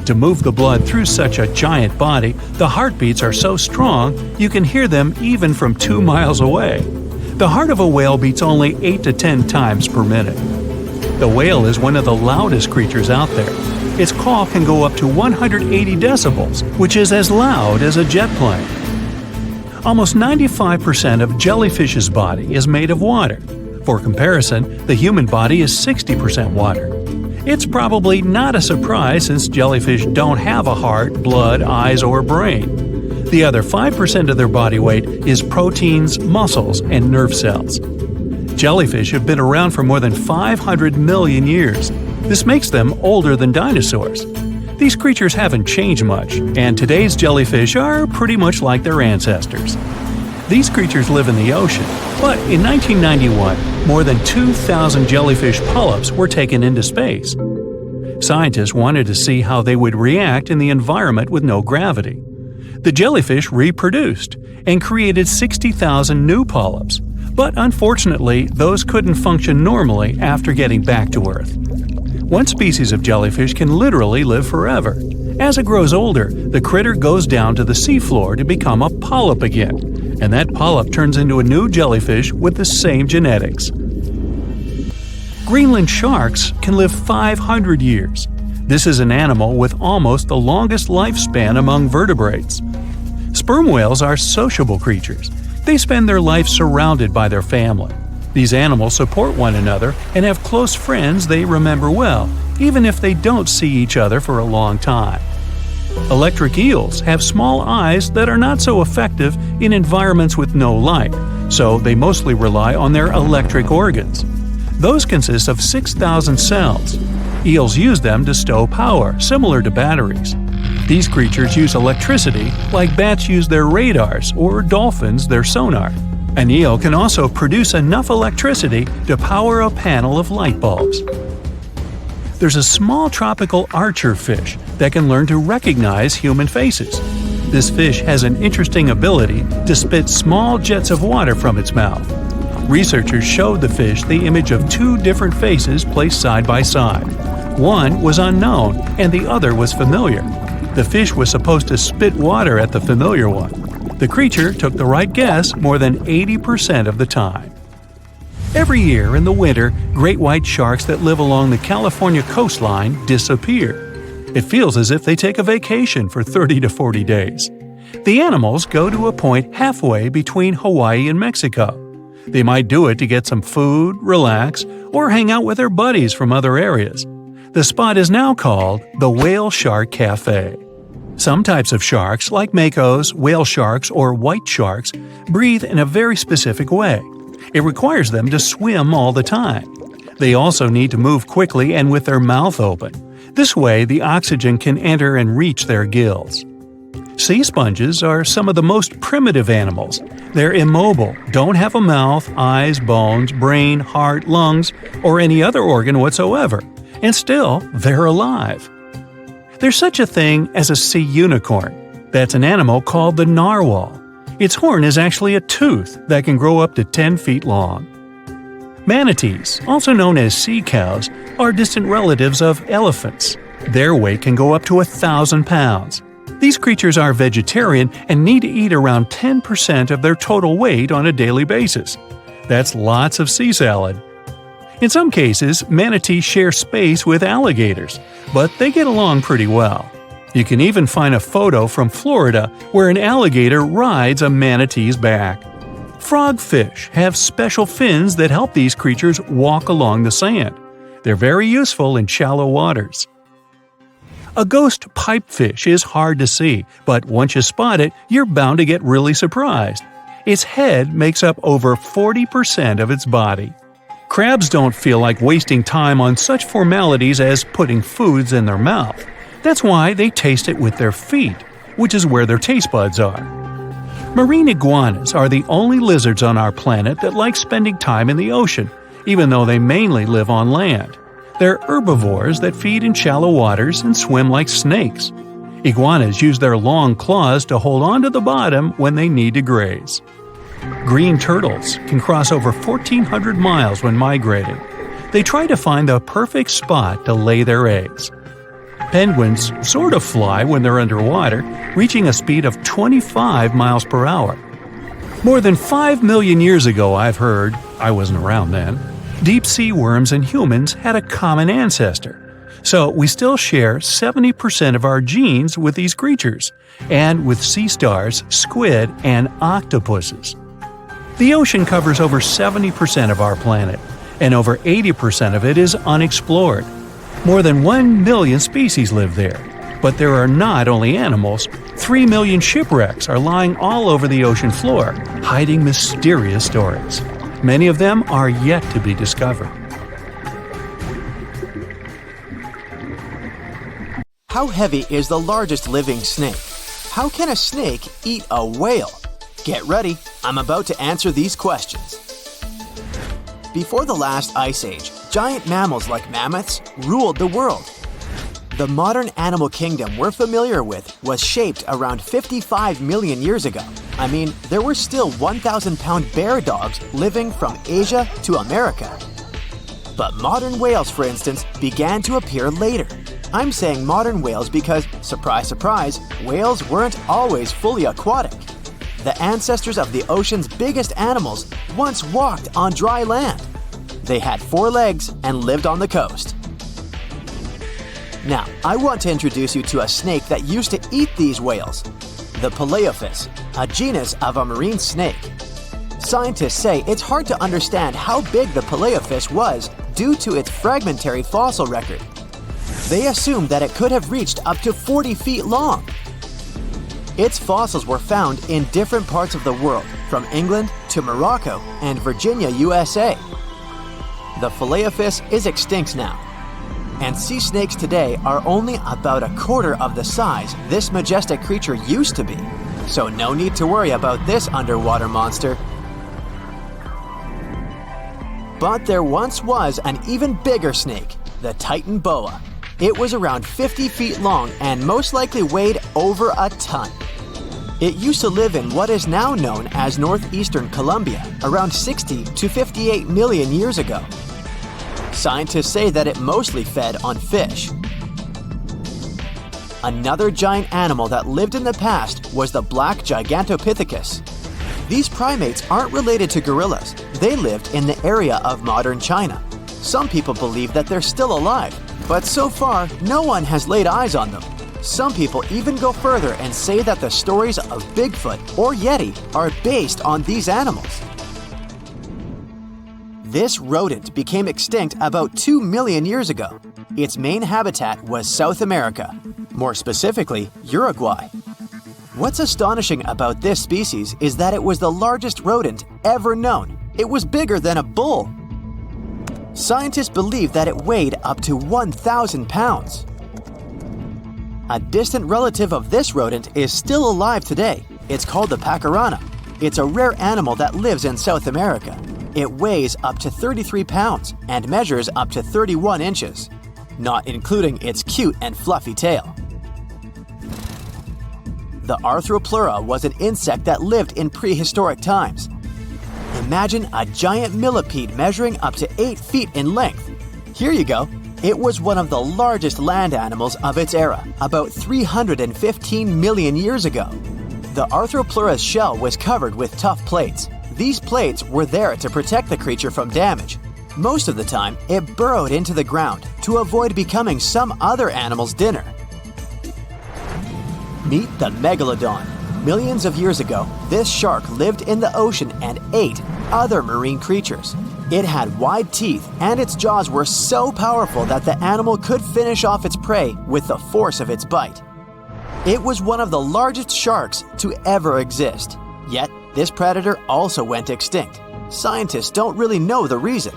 To move the blood through such a giant body, the heartbeats are so strong you can hear them even from 2 miles away. The heart of a whale beats only 8 to 10 times per minute. The whale is one of the loudest creatures out there. Its call can go up to 180 decibels, which is as loud as a jet plane. Almost 95% of jellyfish's body is made of water. For comparison, the human body is 60% water. It's probably not a surprise since jellyfish don't have a heart, blood, eyes, or brain. The other 5% of their body weight is proteins, muscles, and nerve cells. Jellyfish have been around for more than 500 million years. This makes them older than dinosaurs. These creatures haven't changed much, and today's jellyfish are pretty much like their ancestors. These creatures live in the ocean, but in 1991, more than 2,000 jellyfish polyps were taken into space. Scientists wanted to see how they would react in the environment with no gravity. The jellyfish reproduced and created 60,000 new polyps, but unfortunately, those couldn't function normally after getting back to Earth. One species of jellyfish can literally live forever. As it grows older, the critter goes down to the seafloor to become a polyp again, and that polyp turns into a new jellyfish with the same genetics. Greenland sharks can live 500 years. This is an animal with almost the longest lifespan among vertebrates. Sperm whales are sociable creatures. They spend their life surrounded by their family. These animals support one another and have close friends they remember well, even if they don't see each other for a long time. Electric eels have small eyes that are not so effective in environments with no light, so they mostly rely on their electric organs. Those consist of 6,000 cells. Eels use them to stow power, similar to batteries. These creatures use electricity like bats use their radars or dolphins their sonar. An eel can also produce enough electricity to power a panel of light bulbs. There's a small tropical archer fish that can learn to recognize human faces. This fish has an interesting ability to spit small jets of water from its mouth. Researchers showed the fish the image of two different faces placed side by side. One was unknown and the other was familiar. The fish was supposed to spit water at the familiar one. The creature took the right guess more than 80% of the time. Every year in the winter, great white sharks that live along the California coastline disappear. It feels as if they take a vacation for 30 to 40 days. The animals go to a point halfway between Hawaii and Mexico. They might do it to get some food, relax, or hang out with their buddies from other areas. The spot is now called the Whale Shark Cafe. Some types of sharks, like makos, whale sharks, or white sharks, breathe in a very specific way. It requires them to swim all the time. They also need to move quickly and with their mouth open. This way, the oxygen can enter and reach their gills. Sea sponges are some of the most primitive animals. They're immobile, don't have a mouth, eyes, bones, brain, heart, lungs, or any other organ whatsoever. And still, they're alive. There's such a thing as a sea unicorn. That's an animal called the narwhal. Its horn is actually a tooth that can grow up to 10 feet long. Manatees, also known as sea cows, are distant relatives of elephants. Their weight can go up to 1,000 pounds. These creatures are vegetarian and need to eat around 10% of their total weight on a daily basis. That's lots of sea salad. In some cases, manatees share space with alligators, but they get along pretty well. You can even find a photo from Florida where an alligator rides a manatee's back. Frogfish have special fins that help these creatures walk along the sand. They're very useful in shallow waters. A ghost pipefish is hard to see, but once you spot it, you're bound to get really surprised. Its head makes up over 40% of its body. Crabs don't feel like wasting time on such formalities as putting foods in their mouth. That's why they taste it with their feet, which is where their taste buds are. Marine iguanas are the only lizards on our planet that like spending time in the ocean, even though they mainly live on land. They're herbivores that feed in shallow waters and swim like snakes. Iguanas use their long claws to hold on to the bottom when they need to graze. Green turtles can cross over 1,400 miles when migrating. They try to find the perfect spot to lay their eggs. Penguins sort of fly when they're underwater, reaching a speed of 25 miles per hour. More than 5 million years ago, I've heard, I wasn't around then, deep-sea worms and humans had a common ancestor. So we still share 70% of our genes with these creatures, and with sea stars, squid, and octopuses. The ocean covers over 70% of our planet, and over 80% of it is unexplored. More than 1 million species live there. But there are not only animals, 3 million shipwrecks are lying all over the ocean floor, hiding mysterious stories. Many of them are yet to be discovered. How heavy is the largest living snake? How can a snake eat a whale? Get ready, I'm about to answer these questions. Before the last ice age, giant mammals like mammoths ruled the world. The modern animal kingdom we're familiar with was shaped around 55 million years ago. I mean, there were still 1,000-pound bear dogs living from Asia to America. But modern whales, for instance, began to appear later. I'm saying modern whales because, surprise, surprise, whales weren't always fully aquatic. The ancestors of the ocean's biggest animals once walked on dry land. They had 4 legs and lived on the coast. Now, I want to introduce you to a snake that used to eat these whales, the Paleophis, a genus of a marine snake. Scientists say it's hard to understand how big the Paleophis was due to its fragmentary fossil record. They assumed that it could have reached up to 40 feet long. Its fossils were found in different parts of the world, from England to Morocco and Virginia, USA. The Paleophis is extinct now, and sea snakes today are only about a quarter of the size this majestic creature used to be. So no need to worry about this underwater monster. But there once was an even bigger snake, the Titan boa. It was around 50 feet long and most likely weighed over a ton. It used to live in what is now known as northeastern Colombia, around 60 to 58 million years ago. Scientists say that it mostly fed on fish. Another giant animal that lived in the past was the black Gigantopithecus. These primates aren't related to gorillas. They lived in the area of modern China. Some people believe that they're still alive, but so far, no one has laid eyes on them. Some people even go further and say that the stories of Bigfoot or Yeti are based on these animals. This rodent became extinct about 2 million years ago. Its main habitat was South America, more specifically, Uruguay. What's astonishing about this species is that it was the largest rodent ever known. It was bigger than a bull. Scientists believe that it weighed up to 1,000 pounds. A distant relative of this rodent is still alive today. It's called the pacarana. It's a rare animal that lives in South America. It weighs up to 33 pounds and measures up to 31 inches, not including its cute and fluffy tail. The Arthropleura was an insect that lived in prehistoric times. Imagine a giant millipede measuring up to 8 feet in length. Here you go. It was one of the largest land animals of its era, about 315 million years ago. The Arthropleura's shell was covered with tough plates. These plates were there to protect the creature from damage. Most of the time, it burrowed into the ground to avoid becoming some other animal's dinner. Meet the megalodon. Millions of years ago, this shark lived in the ocean and ate other marine creatures. It had wide teeth, and its jaws were so powerful that the animal could finish off its prey with the force of its bite. It was one of the largest sharks to ever exist. Yet, this predator also went extinct. Scientists don't really know the reason.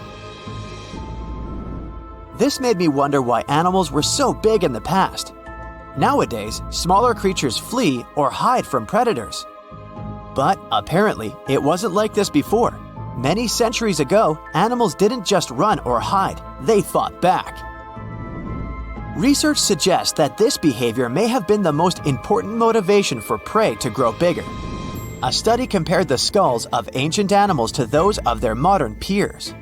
This made me wonder why animals were so big in the past. Nowadays, smaller creatures flee or hide from predators. But apparently, it wasn't like this before. Many centuries ago, animals didn't just run or hide, they fought back. Research suggests that this behavior may have been the most important motivation for prey to grow bigger. A study compared the skulls of ancient animals to those of their modern peers.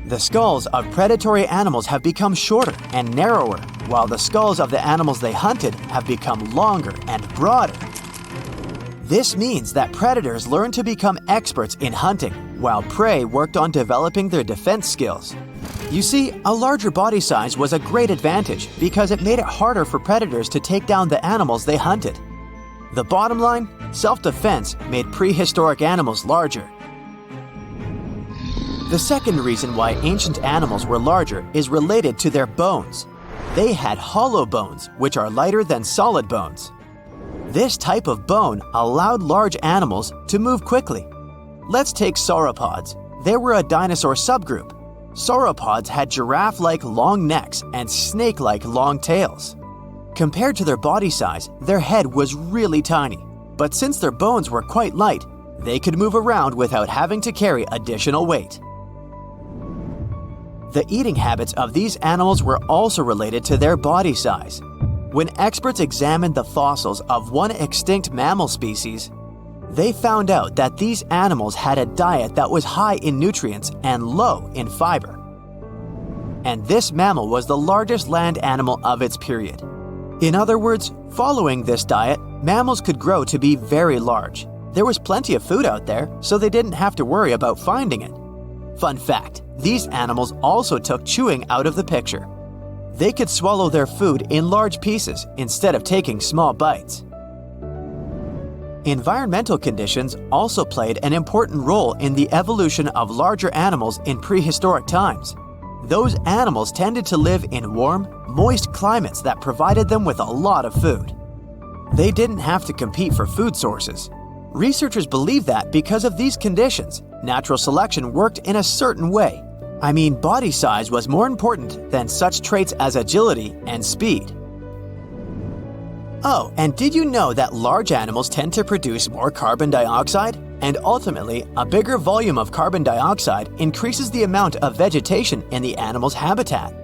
The skulls of predatory animals have become shorter and narrower, while the skulls of the animals they hunted have become longer and broader. This means that predators learned to become experts in hunting, while prey worked on developing their defense skills. You see, a larger body size was a great advantage because it made it harder for predators to take down the animals they hunted. The bottom line, self-defense made prehistoric animals larger. The second reason why ancient animals were larger is related to their bones. They had hollow bones, which are lighter than solid bones. This type of bone allowed large animals to move quickly. Let's take sauropods. They were a dinosaur subgroup. Sauropods had giraffe-like long necks and snake-like long tails. Compared to their body size, their head was really tiny. But since their bones were quite light, they could move around without having to carry additional weight. The eating habits of these animals were also related to their body size. When experts examined the fossils of one extinct mammal species, they found out that these animals had a diet that was high in nutrients and low in fiber. And this mammal was the largest land animal of its period. In other words, following this diet, mammals could grow to be very large. There was plenty of food out there, so they didn't have to worry about finding it. Fun fact, these animals also took chewing out of the picture. They could swallow their food in large pieces instead of taking small bites. Environmental conditions also played an important role in the evolution of larger animals in prehistoric times. Those animals tended to live in warm, moist climates that provided them with a lot of food. They didn't have to compete for food sources. Researchers believe that because of these conditions, natural selection worked in a certain way. I mean, body size was more important than such traits as agility and speed. Oh, and did you know that large animals tend to produce more carbon dioxide? And ultimately, a bigger volume of carbon dioxide increases the amount of vegetation in the animal's habitat.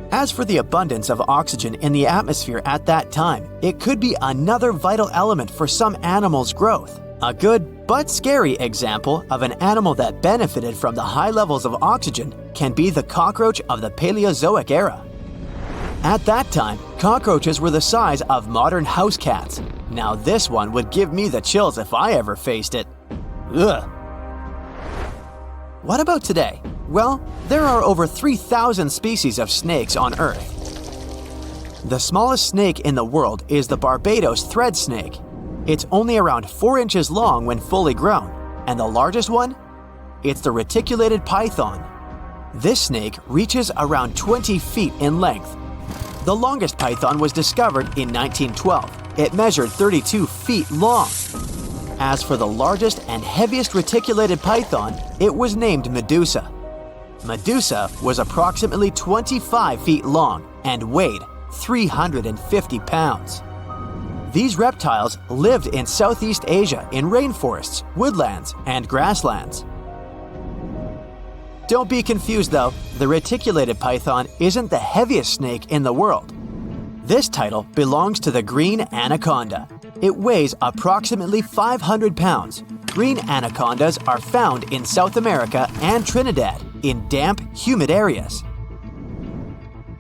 As for the abundance of oxygen in the atmosphere at that time, it could be another vital element for some animals' growth. A good but scary example of an animal that benefited from the high levels of oxygen can be the cockroach of the Paleozoic era. At that time, cockroaches were the size of modern house cats. Now this one would give me the chills if I ever faced it. Ugh. What about today? Well, there are over 3,000 species of snakes on Earth. The smallest snake in the world is the Barbados thread snake. It's only around 4 inches long when fully grown, and the largest one? It's the reticulated python. This snake reaches around 20 feet in length. The longest python was discovered in 1912. It measured 32 feet long. As for the largest and heaviest reticulated python, it was named Medusa. Medusa was approximately 25 feet long and weighed 350 pounds. These reptiles lived in Southeast Asia in rainforests, woodlands, and grasslands. Don't be confused though, the reticulated python isn't the heaviest snake in the world. This title belongs to the green anaconda. It weighs approximately 500 pounds. Green anacondas are found in South America and Trinidad in damp, humid areas.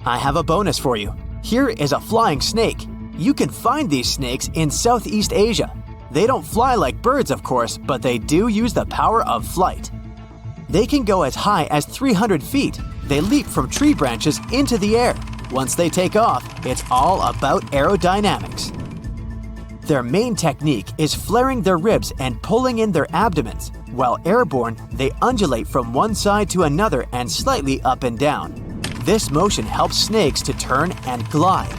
I have a bonus for you. Here is a flying snake. You can find these snakes in Southeast Asia. They don't fly like birds, of course, but they do use the power of flight. They can go as high as 300 feet. They leap from tree branches into the air. Once they take off, it's all about aerodynamics. Their main technique is flaring their ribs and pulling in their abdomens. While airborne, they undulate from one side to another and slightly up and down. This motion helps snakes to turn and glide.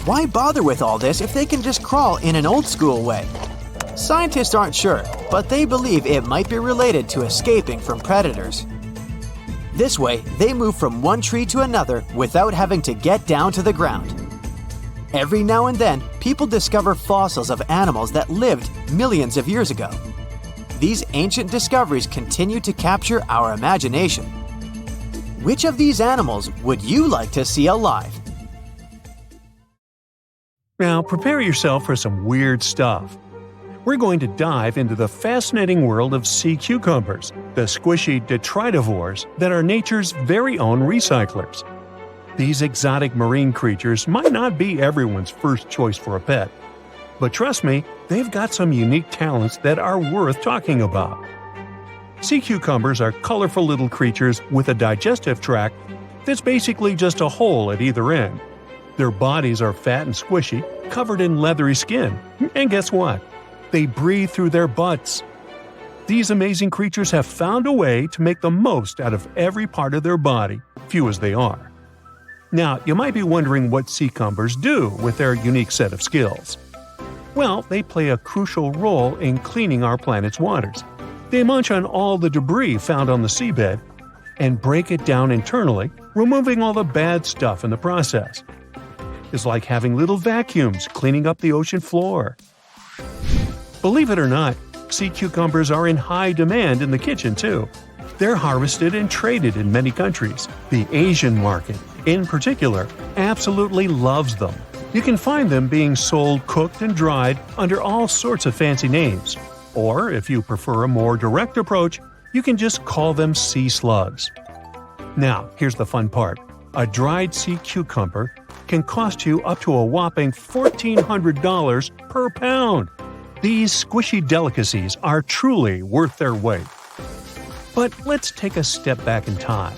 Why bother with all this if they can just crawl in an old-school way? Scientists aren't sure, but they believe it might be related to escaping from predators. This way, they move from one tree to another without having to get down to the ground. Every now and then, people discover fossils of animals that lived millions of years ago. These ancient discoveries continue to capture our imagination. Which of these animals would you like to see alive? Now prepare yourself for some weird stuff. We're going to dive into the fascinating world of sea cucumbers, the squishy detritivores that are nature's very own recyclers. These exotic marine creatures might not be everyone's first choice for a pet, but trust me, they've got some unique talents that are worth talking about. Sea cucumbers are colorful little creatures with a digestive tract that's basically just a hole at either end. Their bodies are fat and squishy, covered in leathery skin, and guess what? They breathe through their butts. These amazing creatures have found a way to make the most out of every part of their body, few as they are. Now, you might be wondering what sea cucumbers do with their unique set of skills. Well, they play a crucial role in cleaning our planet's waters. They munch on all the debris found on the seabed and break it down internally, removing all the bad stuff in the process. It's like having little vacuums cleaning up the ocean floor. Believe it or not, sea cucumbers are in high demand in the kitchen too. They're harvested and traded in many countries. The Asian market, in particular, absolutely loves them. You can find them being sold cooked and dried under all sorts of fancy names. Or, if you prefer a more direct approach, you can just call them sea slugs. Now, here's the fun part. A dried sea cucumber can cost you up to a whopping $1,400 per pound. These squishy delicacies are truly worth their weight. But let's take a step back in time.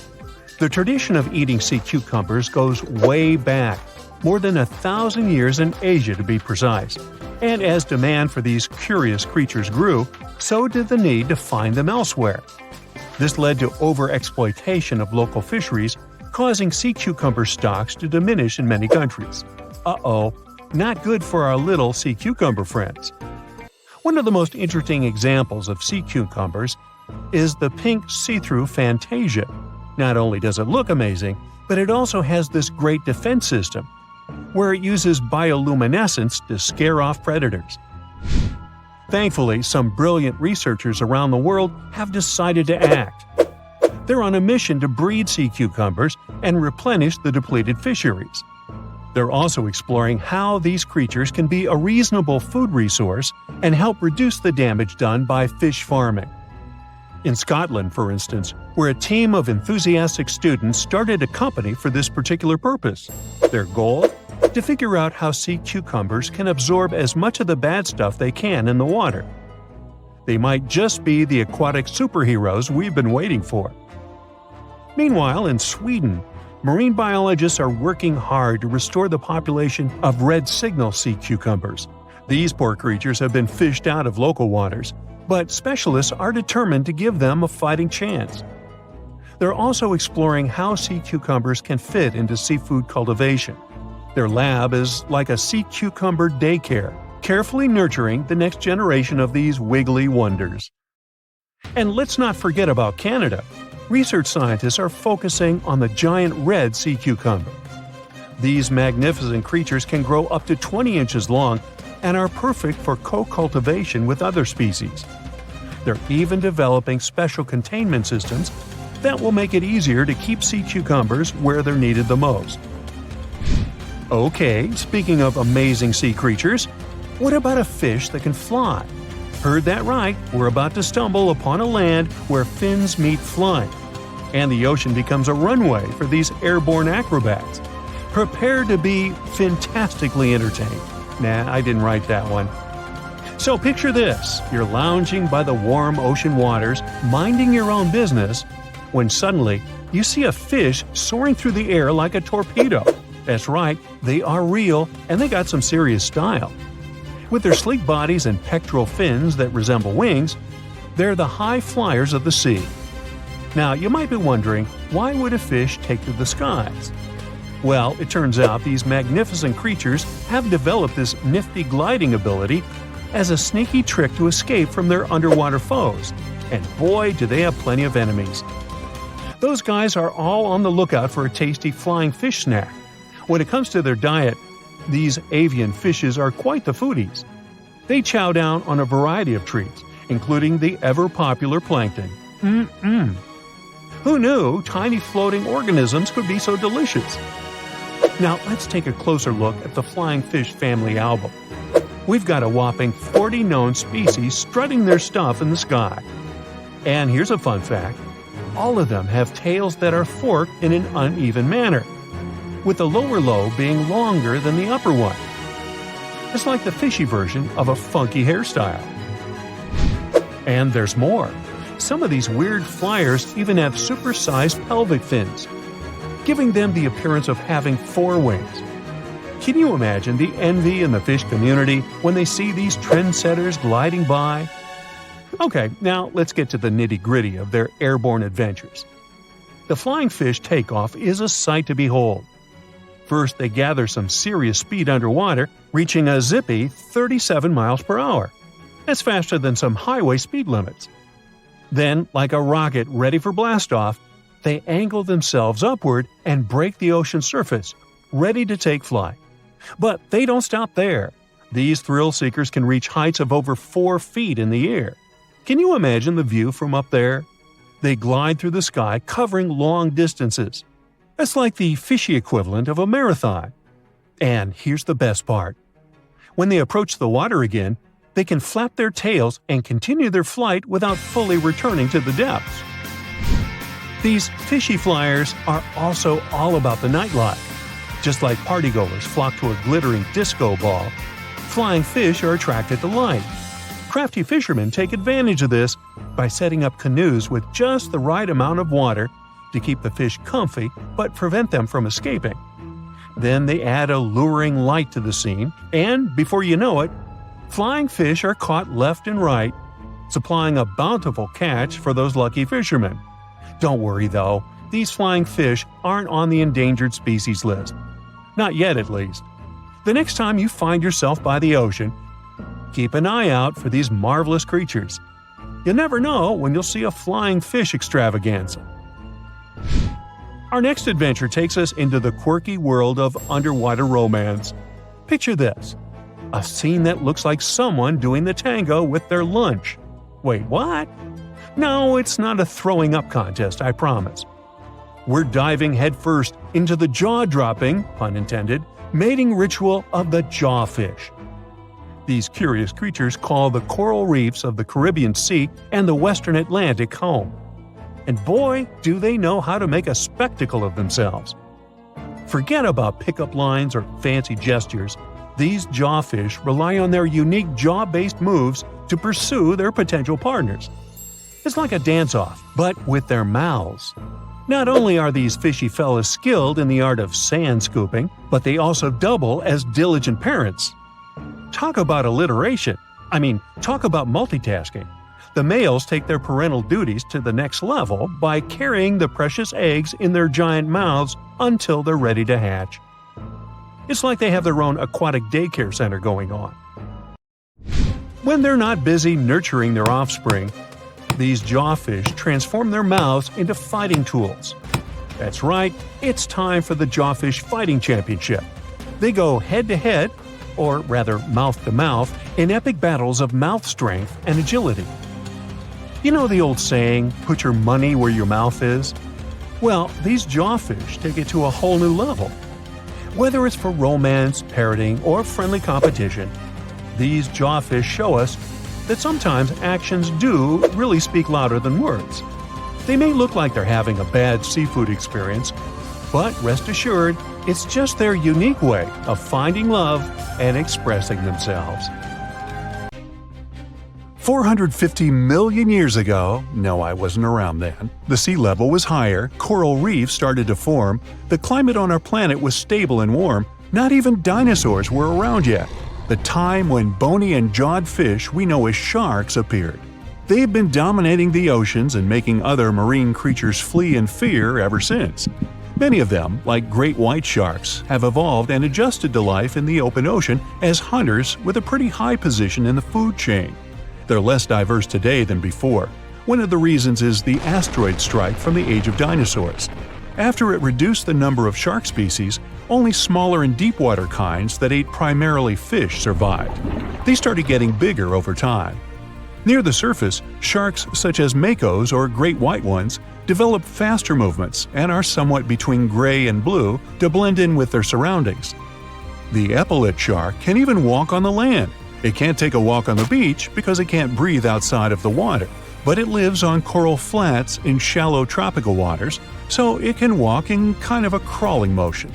The tradition of eating sea cucumbers goes way back, more than 1,000 years in Asia to be precise. And as demand for these curious creatures grew, so did the need to find them elsewhere. This led to overexploitation of local fisheries, causing sea cucumber stocks to diminish in many countries. Uh-oh, not good for our little sea cucumber friends. One of the most interesting examples of sea cucumbers is the pink see-through Fantasia. Not only does it look amazing, but it also has this great defense system, where it uses bioluminescence to scare off predators. Thankfully, some brilliant researchers around the world have decided to act. They're on a mission to breed sea cucumbers and replenish the depleted fisheries. They're also exploring how these creatures can be a reasonable food resource and help reduce the damage done by fish farming. In Scotland, for instance, where a team of enthusiastic students started a company for this particular purpose. Their goal? To figure out how sea cucumbers can absorb as much of the bad stuff they can in the water. They might just be the aquatic superheroes we've been waiting for. Meanwhile, in Sweden, marine biologists are working hard to restore the population of red signal sea cucumbers. These poor creatures have been fished out of local waters, but specialists are determined to give them a fighting chance. They're also exploring how sea cucumbers can fit into seafood cultivation. Their lab is like a sea cucumber daycare, carefully nurturing the next generation of these wiggly wonders. And let's not forget about Canada. Research scientists are focusing on the giant red sea cucumber. These magnificent creatures can grow up to 20 inches long and are perfect for co-cultivation with other species. They're even developing special containment systems that will make it easier to keep sea cucumbers where they're needed the most. Okay, speaking of amazing sea creatures, What about a fish that can fly? Heard that right, we're about to stumble upon a land where fins meet flying, and the ocean becomes a runway for these airborne acrobats. Prepare to be fantastically entertained. Nah, I didn't write that one. So picture this, you're lounging by the warm ocean waters, minding your own business, when suddenly you see a fish soaring through the air like a torpedo. That's right, they are real and they got some serious style. With their sleek bodies and pectoral fins that resemble wings, they're the high flyers of the sea. Now, you might be wondering, why would a fish take to the skies? Well, it turns out these magnificent creatures have developed this nifty gliding ability as a sneaky trick to escape from their underwater foes. And boy, do they have plenty of enemies. Those guys are all on the lookout for a tasty flying fish snack. When it comes to their diet, these avian fishes are quite the foodies. They chow down on a variety of treats, including the ever-popular plankton. Who knew tiny floating organisms could be so delicious? Now let's take a closer look at the flying fish family album. We've got a whopping 40 known species strutting their stuff in the sky. And here's a fun fact. All of them have tails that are forked in an uneven manner, with the lower lobe being longer than the upper one. It's like the fishy version of a funky hairstyle. And there's more. Some of these weird flyers even have supersized pelvic fins, giving them the appearance of having 4 wings. Can you imagine the envy in the fish community when they see these trendsetters gliding by? Okay, now let's get to the nitty-gritty of their airborne adventures. The flying fish takeoff is a sight to behold. First, they gather some serious speed underwater, reaching a zippy 37 miles per hour. That's faster than some highway speed limits. Then, like a rocket ready for blastoff, they angle themselves upward and break the ocean surface, ready to take flight. But they don't stop there. These thrill seekers can reach heights of over 4 feet in the air. Can you imagine the view from up there? They glide through the sky, covering long distances. That's like the fishy equivalent of a marathon. And here's the best part. When they approach the water again, they can flap their tails and continue their flight without fully returning to the depths. These fishy flyers are also all about the nightlife. Just like partygoers flock to a glittering disco ball, flying fish are attracted to light. Crafty fishermen take advantage of this by setting up canoes with just the right amount of water to keep the fish comfy but prevent them from escaping. Then they add a luring light to the scene, and before you know it, flying fish are caught left and right, supplying a bountiful catch for those lucky fishermen. Don't worry though, these flying fish aren't on the endangered species list. Not yet, at least. The next time you find yourself by the ocean, keep an eye out for these marvelous creatures. You never know when you'll see a flying fish extravaganza. Our next adventure takes us into the quirky world of underwater romance. Picture this. A scene that looks like someone doing the tango with their lunch. Wait, what? No, it's not a throwing up contest, I promise. We're diving headfirst into the jaw-dropping, pun intended, mating ritual of the Jawfish. These curious creatures call the coral reefs of the Caribbean Sea and the Western Atlantic home. And boy, do they know how to make a spectacle of themselves. Forget about pickup lines or fancy gestures. These jawfish rely on their unique jaw-based moves to pursue their potential partners. It's like a dance-off, but with their mouths. Not only are these fishy fellas skilled in the art of sand scooping, but they also double as diligent parents. Talk about alliteration. Talk about multitasking. The males take their parental duties to the next level by carrying the precious eggs in their giant mouths until they're ready to hatch. It's like they have their own aquatic daycare center going on. When they're not busy nurturing their offspring, these jawfish transform their mouths into fighting tools. That's right, it's time for the Jawfish Fighting Championship. They go head-to-head, or rather mouth-to-mouth, in epic battles of mouth strength and agility. You know the old saying, put your money where your mouth is? Well, these jawfish take it to a whole new level. Whether it's for romance, parroting, or friendly competition, these jawfish show us that sometimes actions do really speak louder than words. They may look like they're having a bad seafood experience, but rest assured, it's just their unique way of finding love and expressing themselves. 450 million years ago, no, I wasn't around then, the sea level was higher, coral reefs started to form, the climate on our planet was stable and warm, not even dinosaurs were around yet. The time when bony and jawed fish we know as sharks appeared. They've been dominating the oceans and making other marine creatures flee in fear ever since. Many of them, like great white sharks, have evolved and adjusted to life in the open ocean as hunters with a pretty high position in the food chain. They're less diverse today than before. One of the reasons is the asteroid strike from the age of dinosaurs. After it reduced the number of shark species, only smaller and deep-water kinds that ate primarily fish survived. They started getting bigger over time. Near the surface, sharks such as makos or great white ones develop faster movements and are somewhat between gray and blue to blend in with their surroundings. The epaulet shark can even walk on the land. It can't take a walk on the beach because it can't breathe outside of the water, but it lives on coral flats in shallow tropical waters, so it can walk in kind of a crawling motion.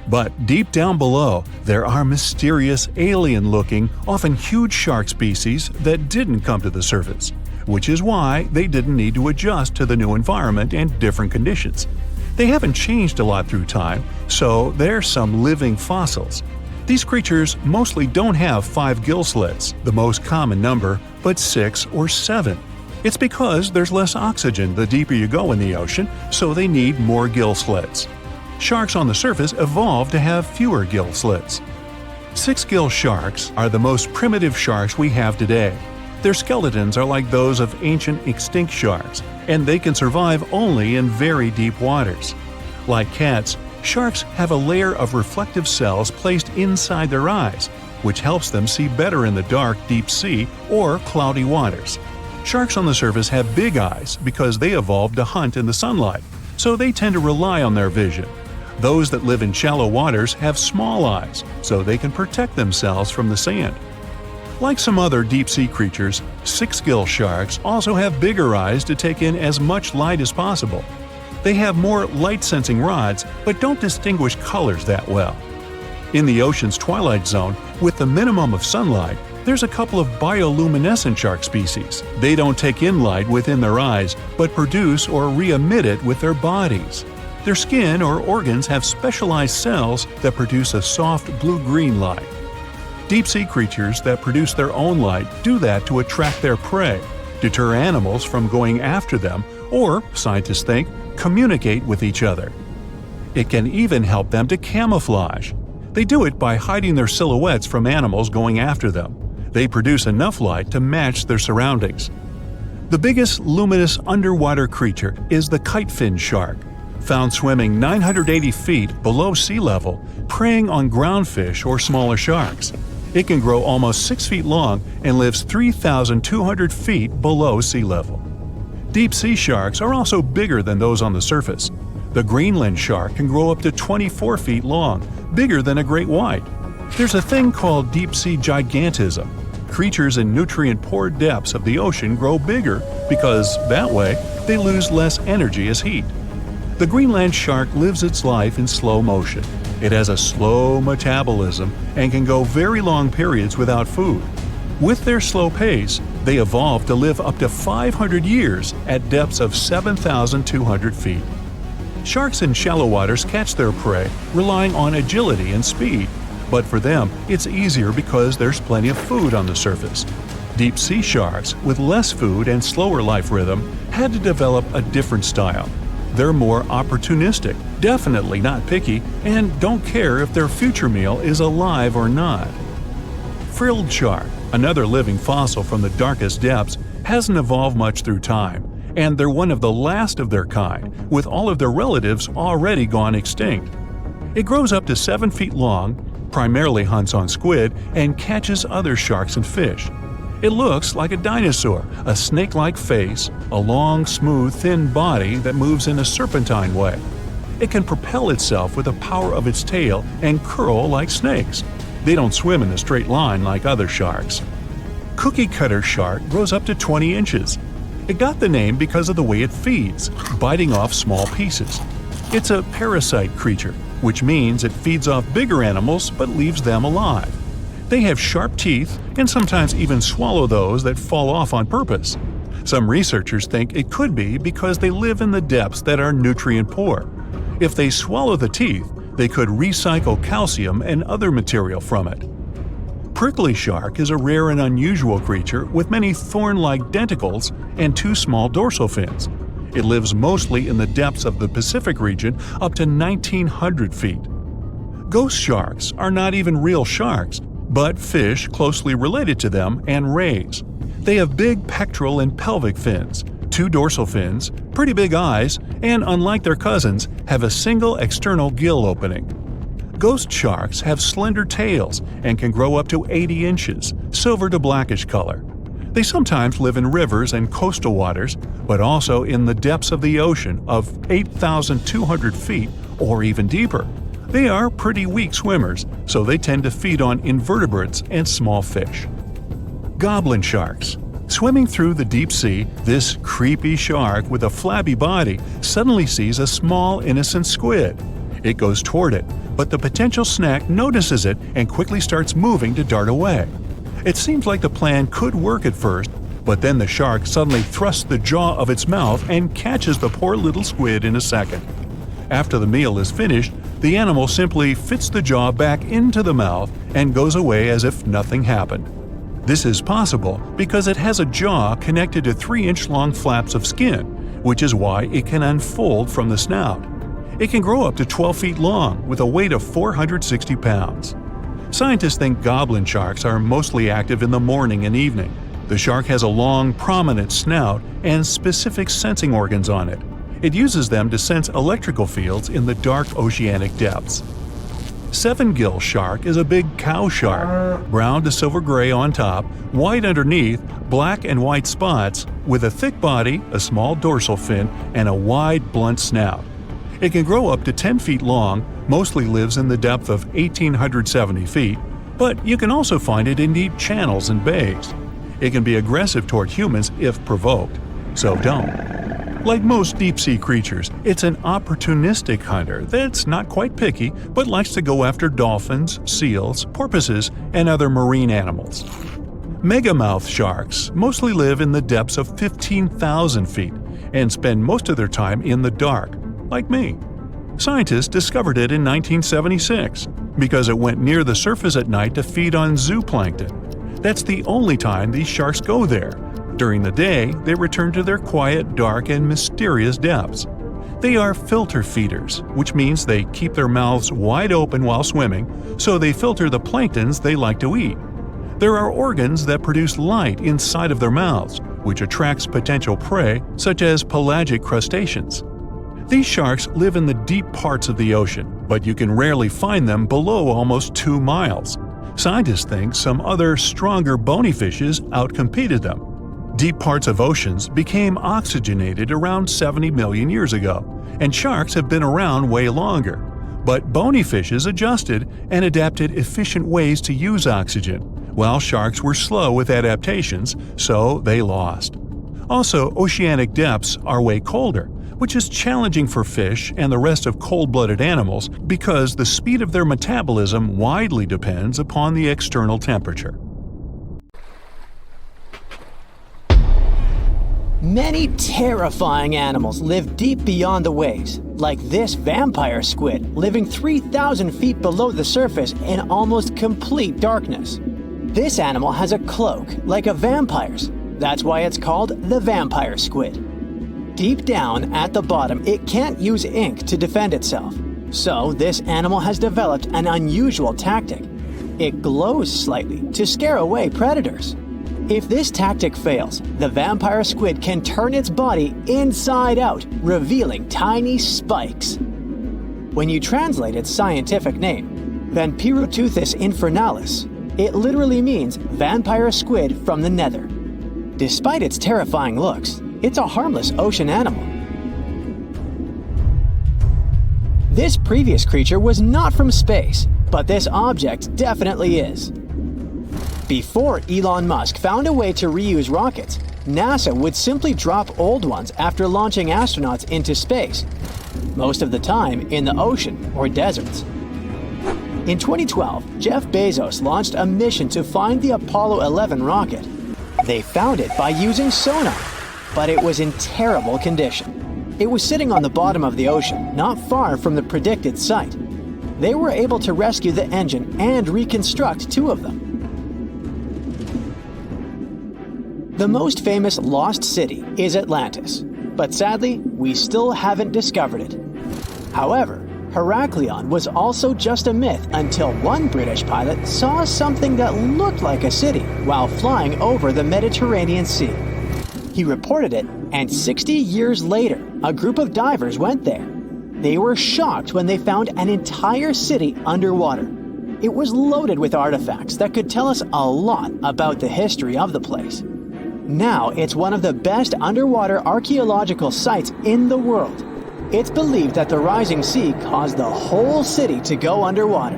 But deep down below, there are mysterious, alien-looking, often huge shark species that didn't come to the surface, which is why they didn't need to adjust to the new environment and different conditions. They haven't changed a lot through time, so they're some living fossils. These creatures mostly don't have 5 gill slits, the most common number, but 6 or 7. It's because there's less oxygen the deeper you go in the ocean, so they need more gill slits. Sharks on the surface evolved to have fewer gill slits. 6-gill sharks are the most primitive sharks we have today. Their skeletons are like those of ancient extinct sharks, and they can survive only in very deep waters. Like cats, sharks have a layer of reflective cells placed inside their eyes, which helps them see better in the dark, deep sea or cloudy waters. Sharks on the surface have big eyes because they evolved to hunt in the sunlight, so they tend to rely on their vision. Those that live in shallow waters have small eyes, so they can protect themselves from the sand. Like some other deep-sea creatures, 6-gill sharks also have bigger eyes to take in as much light as possible. They have more light-sensing rods, but don't distinguish colors that well. In the ocean's twilight zone, with the minimum of sunlight, there's a couple of bioluminescent shark species. They don't take in light within their eyes, but produce or re-emit it with their bodies. Their skin or organs have specialized cells that produce a soft blue-green light. Deep-sea creatures that produce their own light do that to attract their prey, deter animals from going after them, or, scientists think, communicate with each other. It can even help them to camouflage. They do it by hiding their silhouettes from animals going after them. They produce enough light to match their surroundings. The biggest luminous underwater creature is the kitefin shark, found swimming 980 feet below sea level, preying on groundfish or smaller sharks. It can grow almost 6 feet long and lives 3,200 feet below sea level. Deep-sea sharks are also bigger than those on the surface. The Greenland shark can grow up to 24 feet long, bigger than a great white. There's a thing called deep-sea gigantism. Creatures in nutrient-poor depths of the ocean grow bigger because, that way, they lose less energy as heat. The Greenland shark lives its life in slow motion. It has a slow metabolism and can go very long periods without food. With their slow pace, they evolved to live up to 500 years at depths of 7,200 feet. Sharks in shallow waters catch their prey relying on agility and speed, but for them, it's easier because there's plenty of food on the surface. Deep-sea sharks, with less food and slower life rhythm, had to develop a different style. They're more opportunistic, definitely not picky, and don't care if their future meal is alive or not. Frilled shark, another living fossil from the darkest depths, hasn't evolved much through time, and they're one of the last of their kind, with all of their relatives already gone extinct. It grows up to 7 feet long, primarily hunts on squid, and catches other sharks and fish. It looks like a dinosaur, a snake-like face, a long, smooth, thin body that moves in a serpentine way. It can propel itself with the power of its tail and curl like snakes. They don't swim in a straight line like other sharks. Cookie cutter shark grows up to 20 inches. It got the name because of the way it feeds, biting off small pieces. It's a parasite creature, which means it feeds off bigger animals but leaves them alive. They have sharp teeth and sometimes even swallow those that fall off on purpose. Some researchers think it could be because they live in the depths that are nutrient poor. If they swallow the teeth, they could recycle calcium and other material from it. Prickly shark is a rare and unusual creature with many thorn-like denticles and 2 small dorsal fins. It lives mostly in the depths of the Pacific region up to 1,900 feet. Ghost sharks are not even real sharks, but fish closely related to them and rays. They have big pectoral and pelvic fins, 2 dorsal fins, pretty big eyes, and unlike their cousins, have a single external gill opening. Ghost sharks have slender tails and can grow up to 80 inches, silver to blackish color. They sometimes live in rivers and coastal waters, but also in the depths of the ocean of 8,200 feet or even deeper. They are pretty weak swimmers, so they tend to feed on invertebrates and small fish. Goblin sharks. Swimming through the deep sea, this creepy shark with a flabby body suddenly sees a small, innocent squid. It goes toward it, but the potential snack notices it and quickly starts moving to dart away. It seems like the plan could work at first, but then the shark suddenly thrusts the jaw of its mouth and catches the poor little squid in a second. After the meal is finished, the animal simply fits the jaw back into the mouth and goes away as if nothing happened. This is possible because it has a jaw connected to 3-inch-long flaps of skin, which is why it can unfold from the snout. It can grow up to 12 feet long with a weight of 460 pounds. Scientists think goblin sharks are mostly active in the morning and evening. The shark has a long, prominent snout and specific sensing organs on it. It uses them to sense electrical fields in the dark oceanic depths. Seven-gill shark is a big cow shark, brown to silver-gray on top, white underneath, black and white spots, with a thick body, a small dorsal fin, and a wide, blunt snout. It can grow up to 10 feet long, mostly lives in the depth of 1,870 feet, but you can also find it in deep channels and bays. It can be aggressive toward humans if provoked, so don't. Like most deep-sea creatures, it's an opportunistic hunter that's not quite picky but likes to go after dolphins, seals, porpoises, and other marine animals. Megamouth sharks mostly live in the depths of 15,000 feet and spend most of their time in the dark, like me. Scientists discovered it in 1976 because it went near the surface at night to feed on zooplankton. That's the only time these sharks go there. During the day, they return to their quiet, dark, and mysterious depths. They are filter feeders, which means they keep their mouths wide open while swimming, so they filter the planktons they like to eat. There are organs that produce light inside of their mouths, which attracts potential prey, such as pelagic crustaceans. These sharks live in the deep parts of the ocean, but you can rarely find them below almost 2 miles. Scientists think some other, stronger bony fishes outcompeted them. Deep parts of oceans became oxygenated around 70 million years ago, and sharks have been around way longer. But bony fishes adjusted and adapted efficient ways to use oxygen, while sharks were slow with adaptations, so they lost. Also, oceanic depths are way colder, which is challenging for fish and the rest of cold-blooded animals because the speed of their metabolism widely depends upon the external temperature. Many terrifying animals live deep beyond the waves, like this vampire squid living 3,000 feet below the surface in almost complete darkness. This animal has a cloak, like a vampire's. That's why it's called the vampire squid. Deep down at the bottom, it can't use ink to defend itself. So this animal has developed an unusual tactic. It glows slightly to scare away predators. If this tactic fails, the vampire squid can turn its body inside out, revealing tiny spikes. When you translate its scientific name, Vampiroteuthis infernalis, it literally means vampire squid from the nether. Despite its terrifying looks, it's a harmless ocean animal. This previous creature was not from space. but this object definitely is. Before Elon Musk found a way to reuse rockets, NASA would simply drop old ones after launching astronauts into space, most of the time in the ocean or deserts. In 2012, Jeff Bezos launched a mission to find the Apollo 11 rocket. They found it by using sonar, but it was in terrible condition. It was sitting on the bottom of the ocean, not far from the predicted site. They were able to rescue the engine and reconstruct 2 of them. The most famous lost city is Atlantis, but sadly, we still haven't discovered it. However, Heraklion was also just a myth until one British pilot saw something that looked like a city while flying over the Mediterranean Sea. He reported it, and 60 years later, a group of divers went there. They were shocked when they found an entire city underwater. It was loaded with artifacts that could tell us a lot about the history of the place. Now it's one of the best underwater archaeological sites in the world. It's believed that the rising sea caused the whole city to go underwater.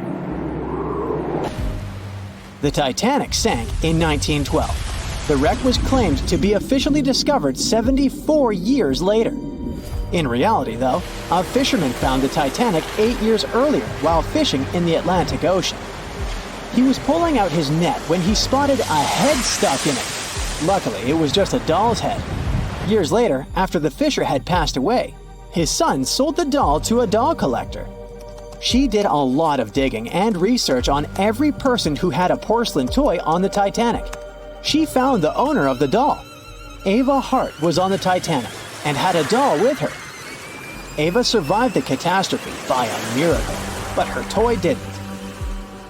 The Titanic sank in 1912. The wreck was claimed to be officially discovered 74 years later. In reality, though, a fisherman found the Titanic 8 years earlier while fishing in the Atlantic Ocean. He was pulling out his net when he spotted a head stuck in it. Luckily, it was just a doll's head. Years later, after the fisher had passed away, his son sold the doll to a doll collector. She did a lot of digging and research on every person who had a porcelain toy on the Titanic. She found the owner of the doll. Ava Hart was on the Titanic and had a doll with her. Ava survived the catastrophe by a miracle, but her toy didn't.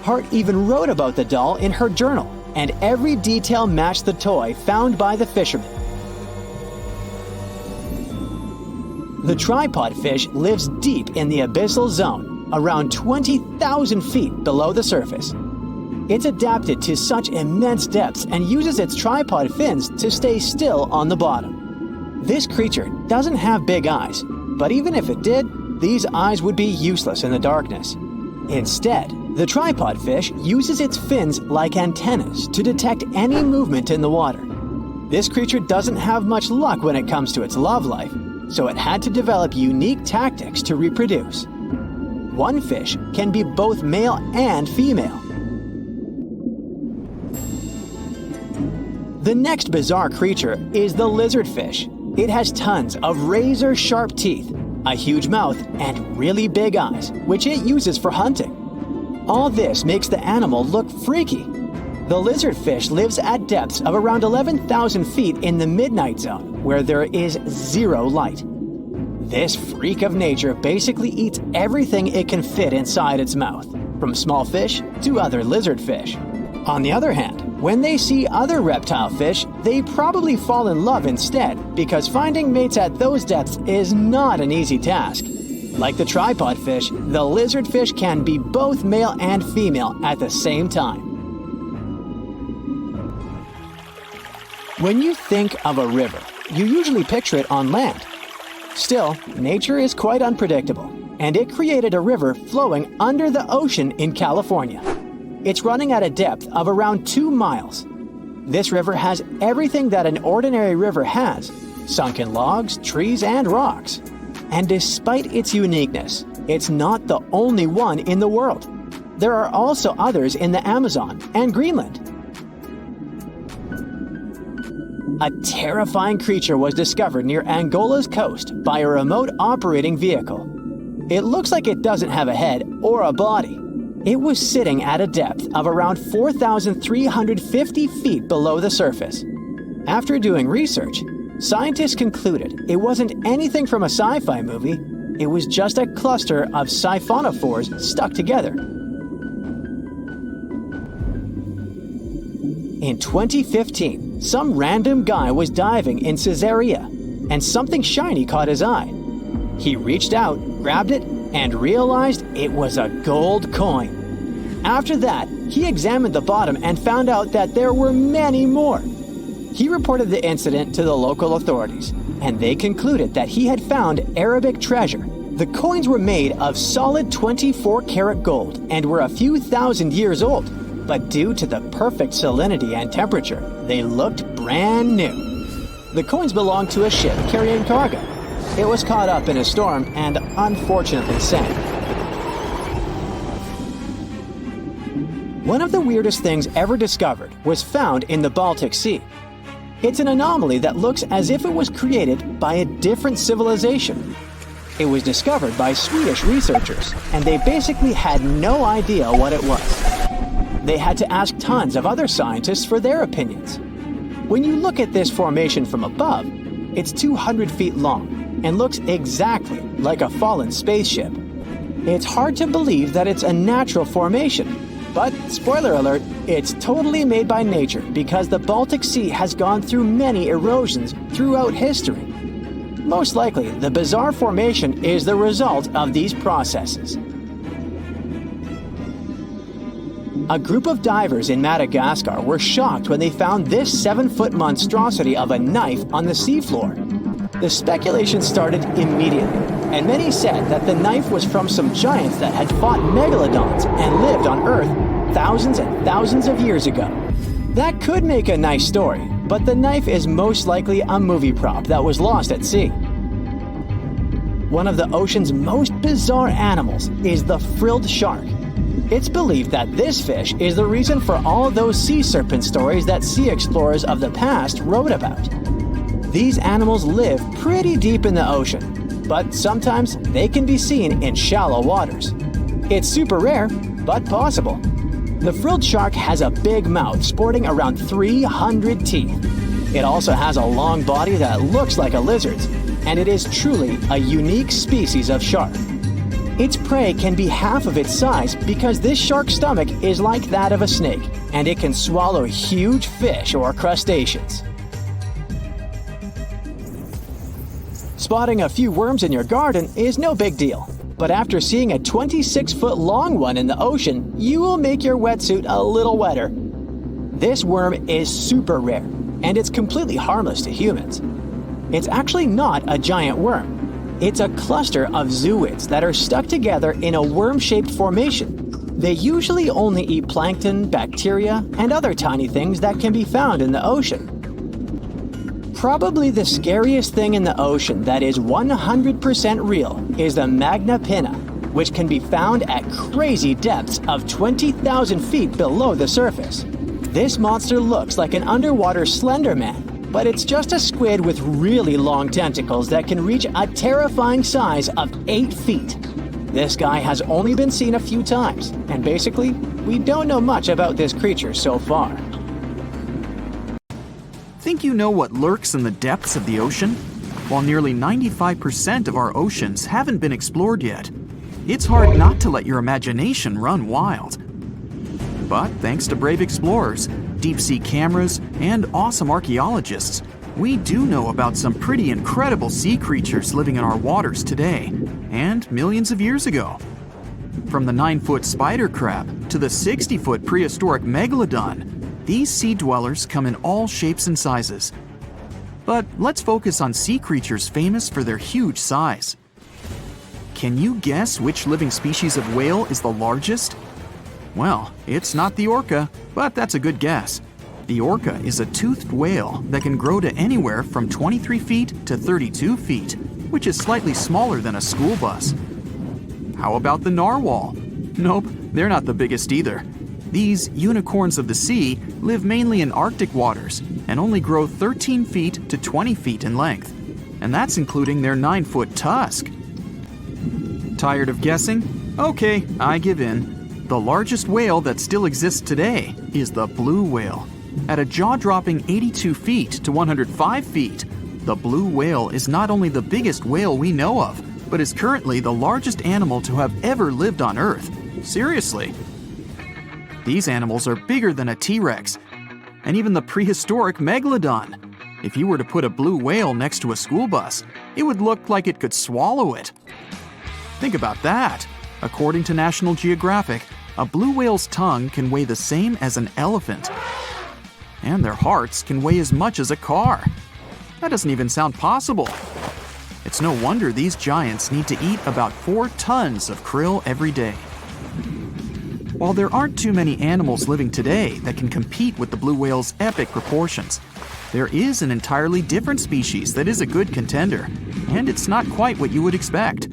Hart even wrote about the doll in her journal, and every detail matched the toy found by the fisherman. The tripod fish lives deep in the abyssal zone, around 20,000 feet below the surface. It's adapted to such immense depths and uses its tripod fins to stay still on the bottom. This creature doesn't have big eyes, but even if it did, these eyes would be useless in the darkness. Instead, the tripod fish uses its fins like antennas to detect any movement in the water. This creature doesn't have much luck when it comes to its love life, so it had to develop unique tactics to reproduce. One fish can be both male and female. The next bizarre creature is the lizardfish. It has tons of razor-sharp teeth, a huge mouth, and really big eyes, which it uses for hunting. All this makes the animal look freaky. The lizardfish lives at depths of around 11,000 feet in the midnight zone, where there is zero light. This freak of nature basically eats everything it can fit inside its mouth, from small fish to other lizardfish. On the other hand, when they see other reptile fish, they probably fall in love instead, because finding mates at those depths is not an easy task. Like the tripod fish, the lizardfish can be both male and female at the same time. When you think of a river, you usually picture it on land. Still, nature is quite unpredictable, and it created a river flowing under the ocean in California. It's running at a depth of around 2 miles. This river has everything that an ordinary river has: sunken logs, trees, and rocks. And despite its uniqueness, it's not the only one in the world. There are also others in the Amazon and Greenland. A terrifying creature was discovered near Angola's coast by a remote operating vehicle. It looks like it doesn't have a head or a body. It was sitting at a depth of around 4,350 feet below the surface. After doing research, scientists concluded it wasn't anything from a sci-fi movie. It was just a cluster of siphonophores stuck together. In 2015, some random guy was diving in Caesarea, and something shiny caught his eye. He reached out, grabbed it, and realized it was a gold coin. After that, he examined the bottom and found out that there were many more. He reported the incident to the local authorities, and they concluded that he had found Arabic treasure, The coins were made of solid 24-karat gold and were a few thousand years old, but due to the perfect salinity and temperature, they looked brand new. The coins belonged to a ship carrying cargo. It was caught up in a storm and unfortunately sank. One of the weirdest things ever discovered was found in the Baltic Sea. It's an anomaly that looks as if it was created by a different civilization. It was discovered by Swedish researchers, and they basically had no idea what it was. They had to ask tons of other scientists for their opinions. When you look at this formation from above, it's 200 feet long and looks exactly like a fallen spaceship. It's hard to believe that it's a natural formation, but spoiler alert, it's totally made by nature because the Baltic Sea has gone through many erosions throughout history. Most likely, the bizarre formation is the result of these processes. A group of divers in Madagascar were shocked when they found this 7-foot monstrosity of a knife on the seafloor. The speculation started immediately, and many said that the knife was from some giants that had fought megalodons and lived on Earth thousands and thousands of years ago. That could make a nice story, but the knife is most likely a movie prop that was lost at sea. One of the ocean's most bizarre animals is the frilled shark. It's believed that this fish is the reason for all those sea serpent stories that sea explorers of the past wrote about. These animals live pretty deep in the ocean, but sometimes they can be seen in shallow waters. It's super rare, but possible. The frilled shark has a big mouth sporting around 300 teeth. It also has a long body that looks like a lizard's, and it is truly a unique species of shark. Its prey can be half of its size because this shark's stomach is like that of a snake, and it can swallow huge fish or crustaceans. Spotting a few worms in your garden is no big deal, but after seeing a 26-foot long one in the ocean, you will make your wetsuit a little wetter. This worm is super rare, and it's completely harmless to humans. It's actually not a giant worm. It's a cluster of zooids that are stuck together in a worm-shaped formation. They usually only eat plankton, bacteria, and other tiny things that can be found in the ocean. Probably the scariest thing in the ocean that is 100% real is the magna pinna, which can be found at crazy depths of 20,000 feet below the surface. This monster looks like an underwater Slender Man, but it's just a squid with really long tentacles that can reach a terrifying size of 8 feet. This guy has only been seen a few times, and basically, we don't know much about this creature so far. Think you know what lurks in the depths of the ocean? While nearly 95% of our oceans haven't been explored yet, it's hard not to let your imagination run wild. But thanks to brave explorers, deep-sea cameras, and awesome archaeologists, we do know about some pretty incredible sea creatures living in our waters today, and millions of years ago. From the 9-foot spider crab to the 60-foot prehistoric megalodon, these sea dwellers come in all shapes and sizes. But let's focus on sea creatures famous for their huge size. Can you guess which living species of whale is the largest? Well, it's not the orca, but that's a good guess. The orca is a toothed whale that can grow to anywhere from 23 feet to 32 feet, which is slightly smaller than a school bus. How about the narwhal? Nope, they're not the biggest either. These unicorns of the sea live mainly in Arctic waters and only grow 13 feet to 20 feet in length, and that's including their 9-foot tusk. Tired of guessing? Okay, I give in. The largest whale that still exists today is the blue whale. At a jaw-dropping 82 feet to 105 feet, the blue whale is not only the biggest whale we know of, but is currently the largest animal to have ever lived on Earth. Seriously. These animals are bigger than a T-Rex, and even the prehistoric megalodon. If you were to put a blue whale next to a school bus, it would look like it could swallow it. Think about that. According to National Geographic, a blue whale's tongue can weigh the same as an elephant. And their hearts can weigh as much as a car. That doesn't even sound possible. It It's no wonder these giants need to eat about 4 tons of krill every day. While there aren't too many animals living today that can compete with the blue whale's epic proportions, there is an entirely different species that is a good contender, and it's not quite what you would expect.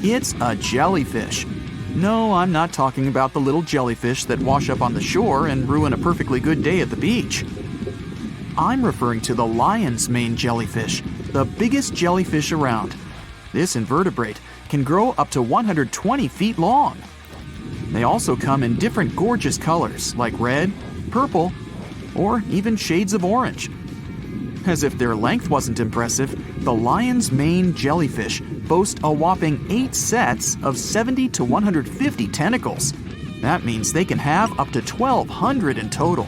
It's a jellyfish. No, I'm not talking about the little jellyfish that wash up on the shore and ruin a perfectly good day at the beach. I'm referring to the lion's mane jellyfish, the biggest jellyfish around. This invertebrate can grow up to 120 feet long. They also come in different gorgeous colors like red, purple, or even shades of orange. As if their length wasn't impressive, the lion's mane jellyfish boast a whopping 8 sets of 70 to 150 tentacles. That means they can have up to 1,200 in total.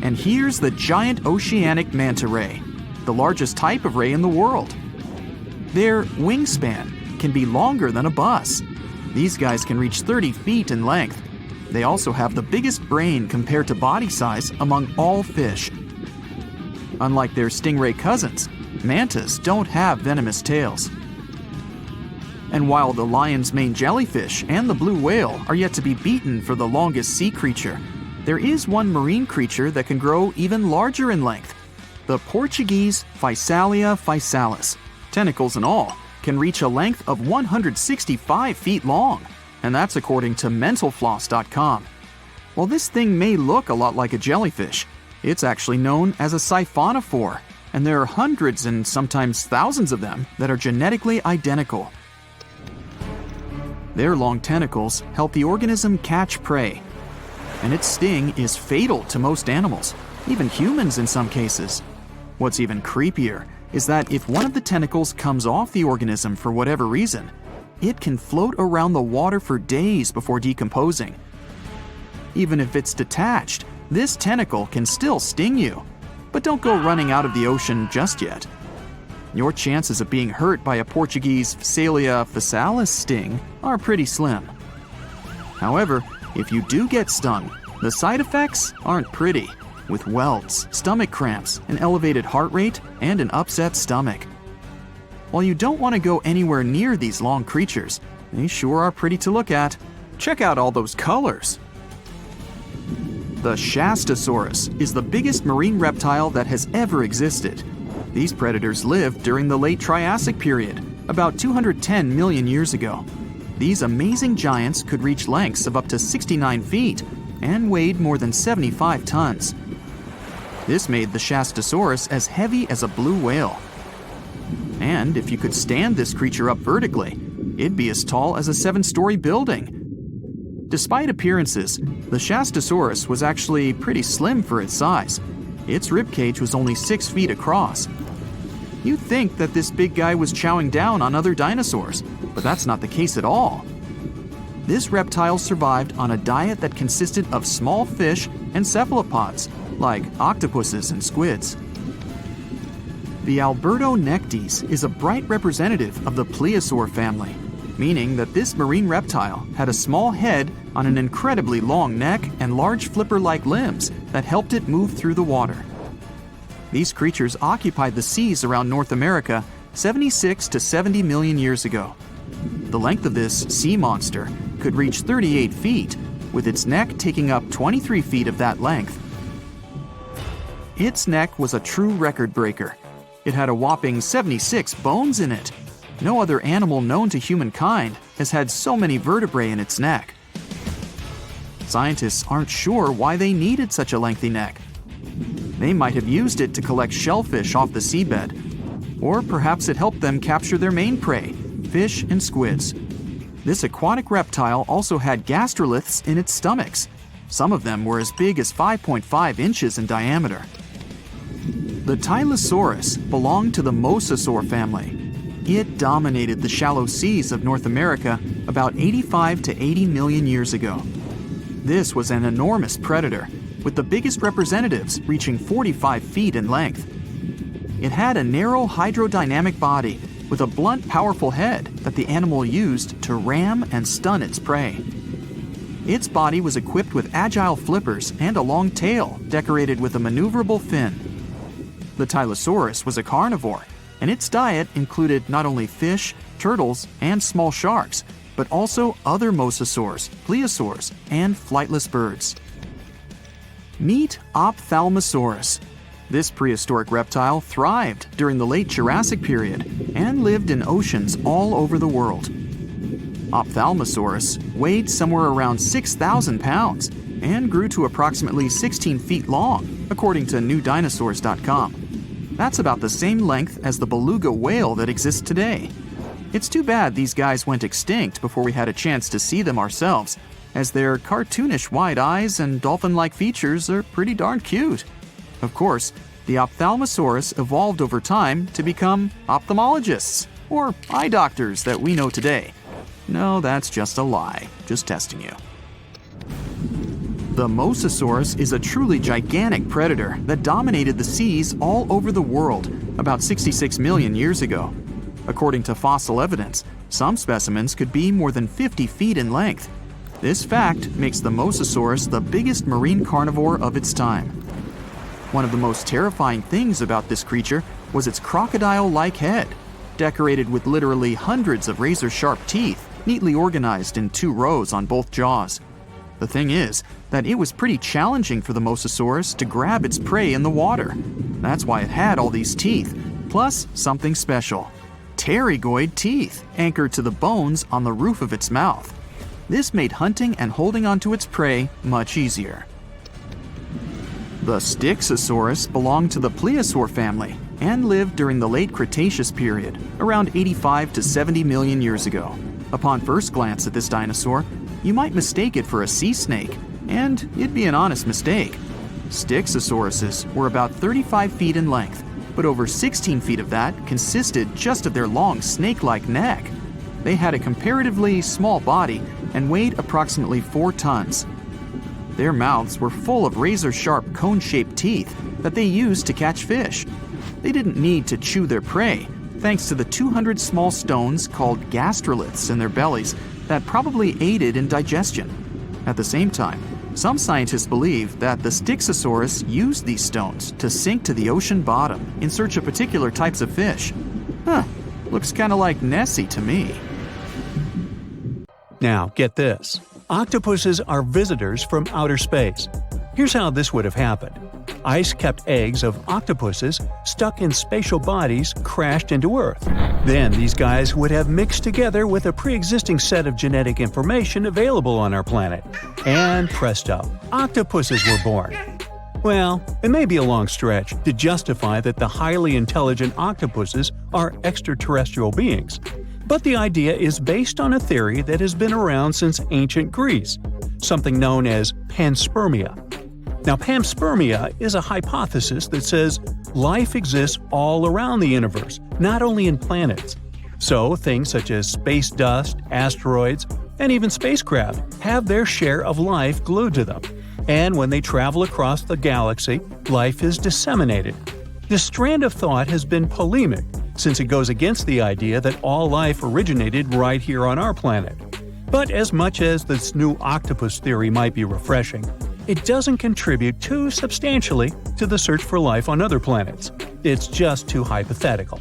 And here's the giant oceanic manta ray, the largest type of ray in the world. Their wingspan can be longer than a bus. These guys can reach 30 feet in length. They also have the biggest brain compared to body size among all fish. Unlike their stingray cousins, mantas don't have venomous tails. And while the lion's mane jellyfish and the blue whale are yet to be beaten for the longest sea creature, there is one marine creature that can grow even larger in length. The Portuguese Physalia physalis, tentacles and all, can reach a length of 165 feet long, and that's according to mentalfloss.com. While this thing may look a lot like a jellyfish, it's actually known as a siphonophore, and there are hundreds and sometimes thousands of them that are genetically identical. Their long tentacles help the organism catch prey, and its sting is fatal to most animals, even humans in some cases. What's even creepier is that if one of the tentacles comes off the organism for whatever reason, it can float around the water for days before decomposing. Even if it's detached, this tentacle can still sting you. But don't go running out of the ocean just yet. Your chances of being hurt by a Portuguese Physalia physalis sting are pretty slim. However, if you do get stung, the side effects aren't pretty, with welts, stomach cramps, an elevated heart rate, and an upset stomach. While you don't want to go anywhere near these long creatures, they sure are pretty to look at. Check out all those colors. The Shastasaurus is the biggest marine reptile that has ever existed. These predators lived during the late Triassic period, about 210 million years ago. These amazing giants could reach lengths of up to 69 feet and weighed more than 75 tons. This made the Shastasaurus as heavy as a blue whale. And if you could stand this creature up vertically, it'd be as tall as a 7-story building. Despite appearances, the Shastasaurus was actually pretty slim for its size. Its ribcage was only 6 feet across. You'd think that this big guy was chowing down on other dinosaurs, but that's not the case at all. This reptile survived on a diet that consisted of small fish and cephalopods, like octopuses and squids. The Albertonectes is a bright representative of the plesiosaur family, meaning that this marine reptile had a small head on an incredibly long neck and large flipper-like limbs that helped it move through the water. These creatures occupied the seas around North America 76 to 70 million years ago. The length of this sea monster could reach 38 feet, with its neck taking up 23 feet of that length. Its neck was a true record breaker. It had a whopping 76 bones in it. No other animal known to humankind has had so many vertebrae in its neck. Scientists aren't sure why they needed such a lengthy neck. They might have used it to collect shellfish off the seabed, or perhaps it helped them capture their main prey, fish and squids. This aquatic reptile also had gastroliths in its stomachs. Some of them were as big as 5.5 inches in diameter. The Tylosaurus belonged to the mosasaur family. It dominated the shallow seas of North America about 85 to 80 million years ago. This was an enormous predator, with the biggest representatives reaching 45 feet in length. It had a narrow hydrodynamic body with a blunt, powerful head that the animal used to ram and stun its prey. Its body was equipped with agile flippers and a long tail decorated with a maneuverable fin. The Tylosaurus was a carnivore, and its diet included not only fish, turtles, and small sharks, but also other mosasaurs, plesiosaurs, and flightless birds. Meet Ophthalmosaurus. This prehistoric reptile thrived during the late Jurassic period and lived in oceans all over the world. Ophthalmosaurus weighed somewhere around 6,000 pounds and grew to approximately 16 feet long, according to newdinosaurs.com. That's about the same length as the beluga whale that exists today. It's too bad these guys went extinct before we had a chance to see them ourselves, as their cartoonish wide eyes and dolphin-like features are pretty darn cute. Of course, the Ophthalmosaurus evolved over time to become ophthalmologists, or eye doctors that we know today. No, that's just a lie. Just testing you. The Mosasaurus is a truly gigantic predator that dominated the seas all over the world about 66 million years ago. According to fossil evidence, some specimens could be more than 50 feet in length. This fact makes the Mosasaurus the biggest marine carnivore of its time. One of the most terrifying things about this creature was its crocodile-like head, decorated with literally hundreds of razor-sharp teeth, neatly organized in 2 rows on both jaws. The thing is that it was pretty challenging for the Mosasaurus to grab its prey in the water. That's why it had all these teeth, plus something special: pterygoid teeth anchored to the bones on the roof of its mouth. This made hunting and holding onto its prey much easier. The Styxosaurus belonged to the plesiosaur family and lived during the late Cretaceous period, around 85 to 70 million years ago. Upon first glance at this dinosaur, you might mistake it for a sea snake, and it'd be an honest mistake. Styxosauruses were about 35 feet in length, but over 16 feet of that consisted just of their long snake-like neck. They had a comparatively small body and weighed approximately 4 tons. Their mouths were full of razor-sharp cone-shaped teeth that they used to catch fish. They didn't need to chew their prey, thanks to the 200 small stones called gastroliths in their bellies that probably aided in digestion. At the same time, some scientists believe that the Styxosaurus used these stones to sink to the ocean bottom in search of particular types of fish. Looks kinda like Nessie to me. Now, get this. Octopuses are visitors from outer space. Here's how this would have happened. Ice-kept eggs of octopuses stuck in spatial bodies crashed into Earth. Then these guys would have mixed together with a pre-existing set of genetic information available on our planet. And presto, octopuses were born. Well, it may be a long stretch to justify that the highly intelligent octopuses are extraterrestrial beings. But the idea is based on a theory that has been around since ancient Greece, something known as panspermia. Now, panspermia is a hypothesis that says life exists all around the universe, not only in planets. So, things such as space dust, asteroids, and even spacecraft have their share of life glued to them. And when they travel across the galaxy, life is disseminated. This strand of thought has been polemic, since it goes against the idea that all life originated right here on our planet. But as much as this new octopus theory might be refreshing, it doesn't contribute too substantially to the search for life on other planets. It's just too hypothetical.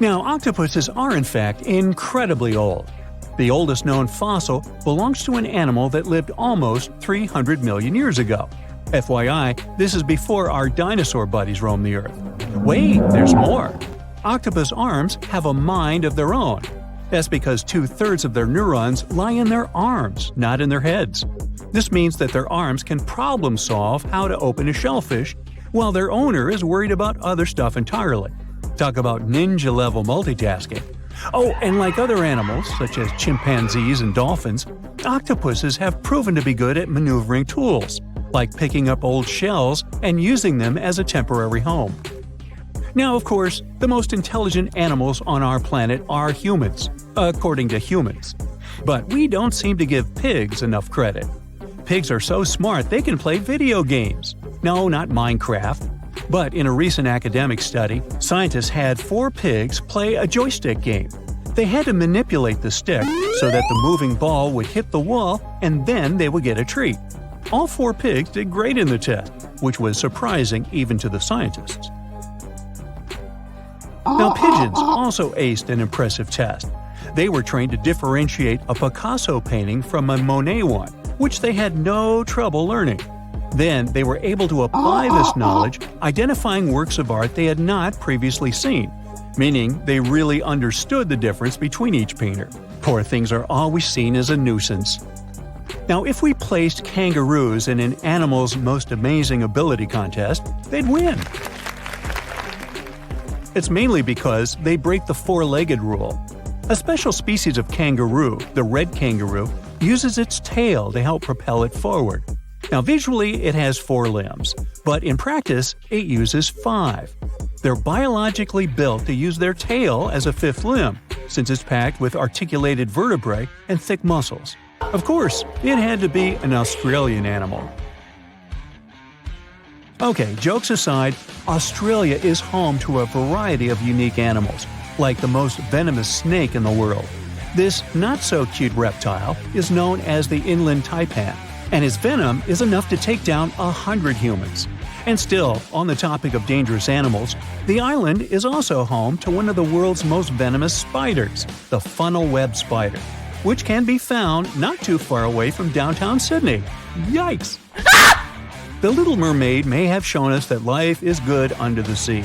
Now, octopuses are in fact incredibly old. The oldest known fossil belongs to an animal that lived almost 300 million years ago. FYI, this is before our dinosaur buddies roamed the Earth. Wait, there's more! Octopus arms have a mind of their own. That's because 2/3 of their neurons lie in their arms, not in their heads. This means that their arms can problem-solve how to open a shellfish, while their owner is worried about other stuff entirely. Talk about ninja-level multitasking. Oh, and like other animals, such as chimpanzees and dolphins, octopuses have proven to be good at maneuvering tools, like picking up old shells and using them as a temporary home. Now, of course, the most intelligent animals on our planet are humans, according to humans. But we don't seem to give pigs enough credit. Pigs are so smart they can play video games. No, not Minecraft. But in a recent academic study, scientists had 4 pigs play a joystick game. They had to manipulate the stick so that the moving ball would hit the wall and then they would get a treat. All 4 pigs did great in the test, which was surprising even to the scientists. Now, pigeons also aced an impressive test. They were trained to differentiate a Picasso painting from a Monet one, which they had no trouble learning. Then they were able to apply this knowledge, identifying works of art they had not previously seen, meaning they really understood the difference between each painter. Poor things are always seen as a nuisance. Now, if we placed kangaroos in an animal's most amazing ability contest, they'd win. It's mainly because they break the four-legged rule. A special species of kangaroo, the red kangaroo, uses its tail to help propel it forward. Now, visually, it has 4 limbs, but in practice, it uses 5. They're biologically built to use their tail as a 5th limb, since it's packed with articulated vertebrae and thick muscles. Of course, it had to be an Australian animal. Okay, jokes aside, Australia is home to a variety of unique animals, like the most venomous snake in the world. This not-so-cute reptile is known as the inland taipan, and its venom is enough to take down 100 humans. And still, on the topic of dangerous animals, the island is also home to one of the world's most venomous spiders, the funnel web spider, which can be found not too far away from downtown Sydney. Yikes! The Little Mermaid may have shown us that life is good under the sea,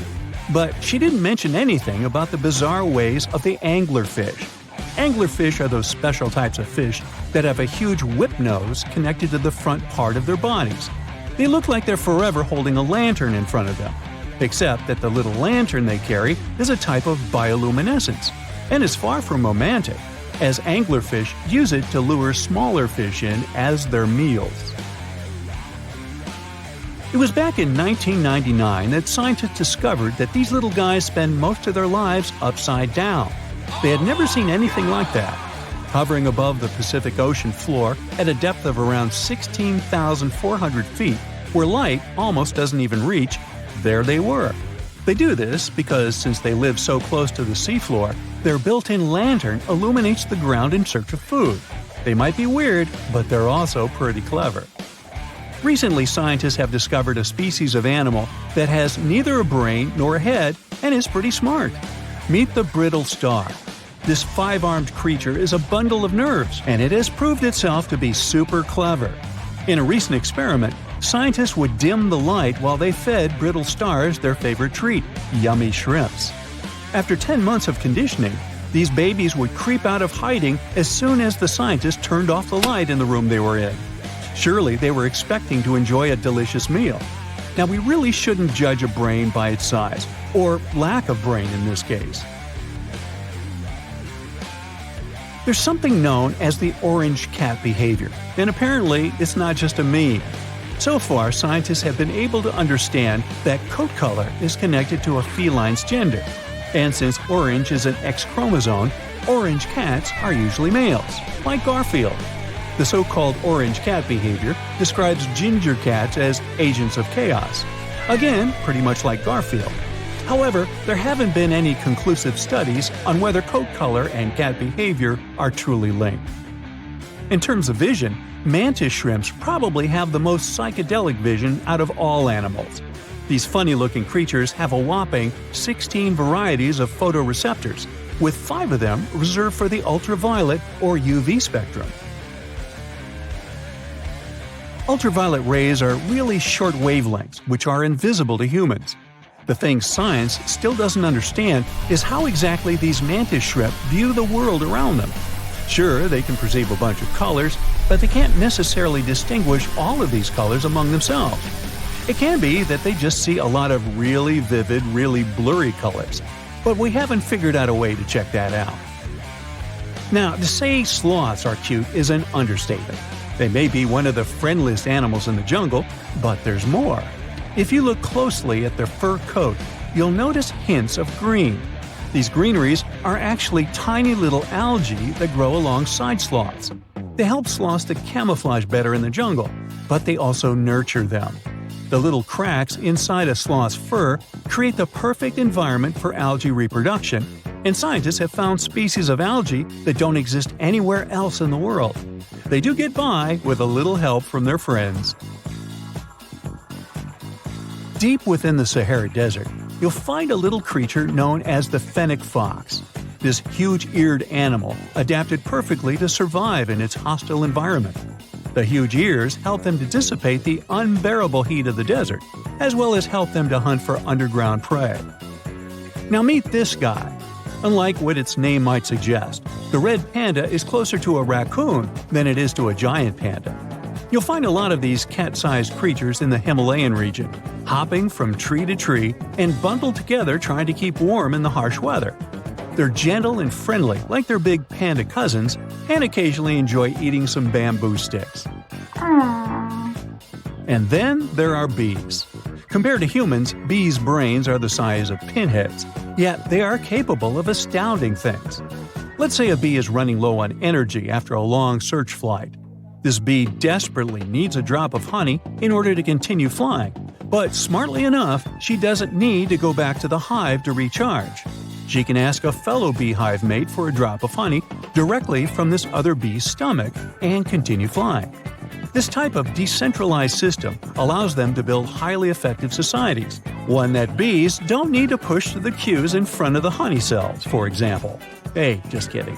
but she didn't mention anything about the bizarre ways of the anglerfish. Anglerfish are those special types of fish that have a huge whip nose connected to the front part of their bodies. They look like they're forever holding a lantern in front of them, except that the little lantern they carry is a type of bioluminescence, and is far from romantic, as anglerfish use it to lure smaller fish in as their meals. It was back in 1999 that scientists discovered that these little guys spend most of their lives upside down. They had never seen anything like that. Hovering above the Pacific Ocean floor at a depth of around 16,400 feet, where light almost doesn't even reach, there they were. They do this because since they live so close to the seafloor, their built-in lantern illuminates the ground in search of food. They might be weird, but they're also pretty clever. Recently, scientists have discovered a species of animal that has neither a brain nor a head and is pretty smart. Meet the brittle star. This 5-armed creature is a bundle of nerves, and it has proved itself to be super clever. In a recent experiment, scientists would dim the light while they fed brittle stars their favorite treat, yummy shrimps. After 10 months of conditioning, these babies would creep out of hiding as soon as the scientists turned off the light in the room they were in. Surely they were expecting to enjoy a delicious meal. Now, we really shouldn't judge a brain by its size, or lack of brain in this case. There's something known as the orange cat behavior, and apparently it's not just a meme. So far, scientists have been able to understand that coat color is connected to a feline's gender. And since orange is an X chromosome, orange cats are usually males, like Garfield. The so-called orange cat behavior describes ginger cats as agents of chaos. Again, pretty much like Garfield. However, there haven't been any conclusive studies on whether coat color and cat behavior are truly linked. In terms of vision, mantis shrimps probably have the most psychedelic vision out of all animals. These funny-looking creatures have a whopping 16 varieties of photoreceptors, with 5 of them reserved for the ultraviolet or UV spectrum. Ultraviolet rays are really short wavelengths, which are invisible to humans. The thing science still doesn't understand is how exactly these mantis shrimp view the world around them. Sure, they can perceive a bunch of colors, but they can't necessarily distinguish all of these colors among themselves. It can be that they just see a lot of really vivid, really blurry colors, but we haven't figured out a way to check that out. Now, to say sloths are cute is an understatement. They may be one of the friendliest animals in the jungle, but there's more. If you look closely at their fur coat, you'll notice hints of green. These greeneries are actually tiny little algae that grow alongside sloths. They help sloths to camouflage better in the jungle, but they also nurture them. The little cracks inside a sloth's fur create the perfect environment for algae reproduction, and scientists have found species of algae that don't exist anywhere else in the world. They do get by with a little help from their friends. Deep within the Sahara Desert, you'll find a little creature known as the fennec fox. This huge-eared animal adapted perfectly to survive in its hostile environment. The huge ears help them to dissipate the unbearable heat of the desert, as well as help them to hunt for underground prey. Now meet this guy. Unlike what its name might suggest, the red panda is closer to a raccoon than it is to a giant panda. You'll find a lot of these cat-sized creatures in the Himalayan region, hopping from tree to tree and bundled together trying to keep warm in the harsh weather. They're gentle and friendly like their big panda cousins, and occasionally enjoy eating some bamboo sticks. And then there are bees. Compared to humans, bees' brains are the size of pinheads, yet they are capable of astounding things. Let's say a bee is running low on energy after a long search flight. This bee desperately needs a drop of honey in order to continue flying, but smartly enough, she doesn't need to go back to the hive to recharge. She can ask a fellow beehive mate for a drop of honey directly from this other bee's stomach and continue flying. This type of decentralized system allows them to build highly effective societies, one that bees don't need to push to the queues in front of the honey cells, for example. Hey, just kidding.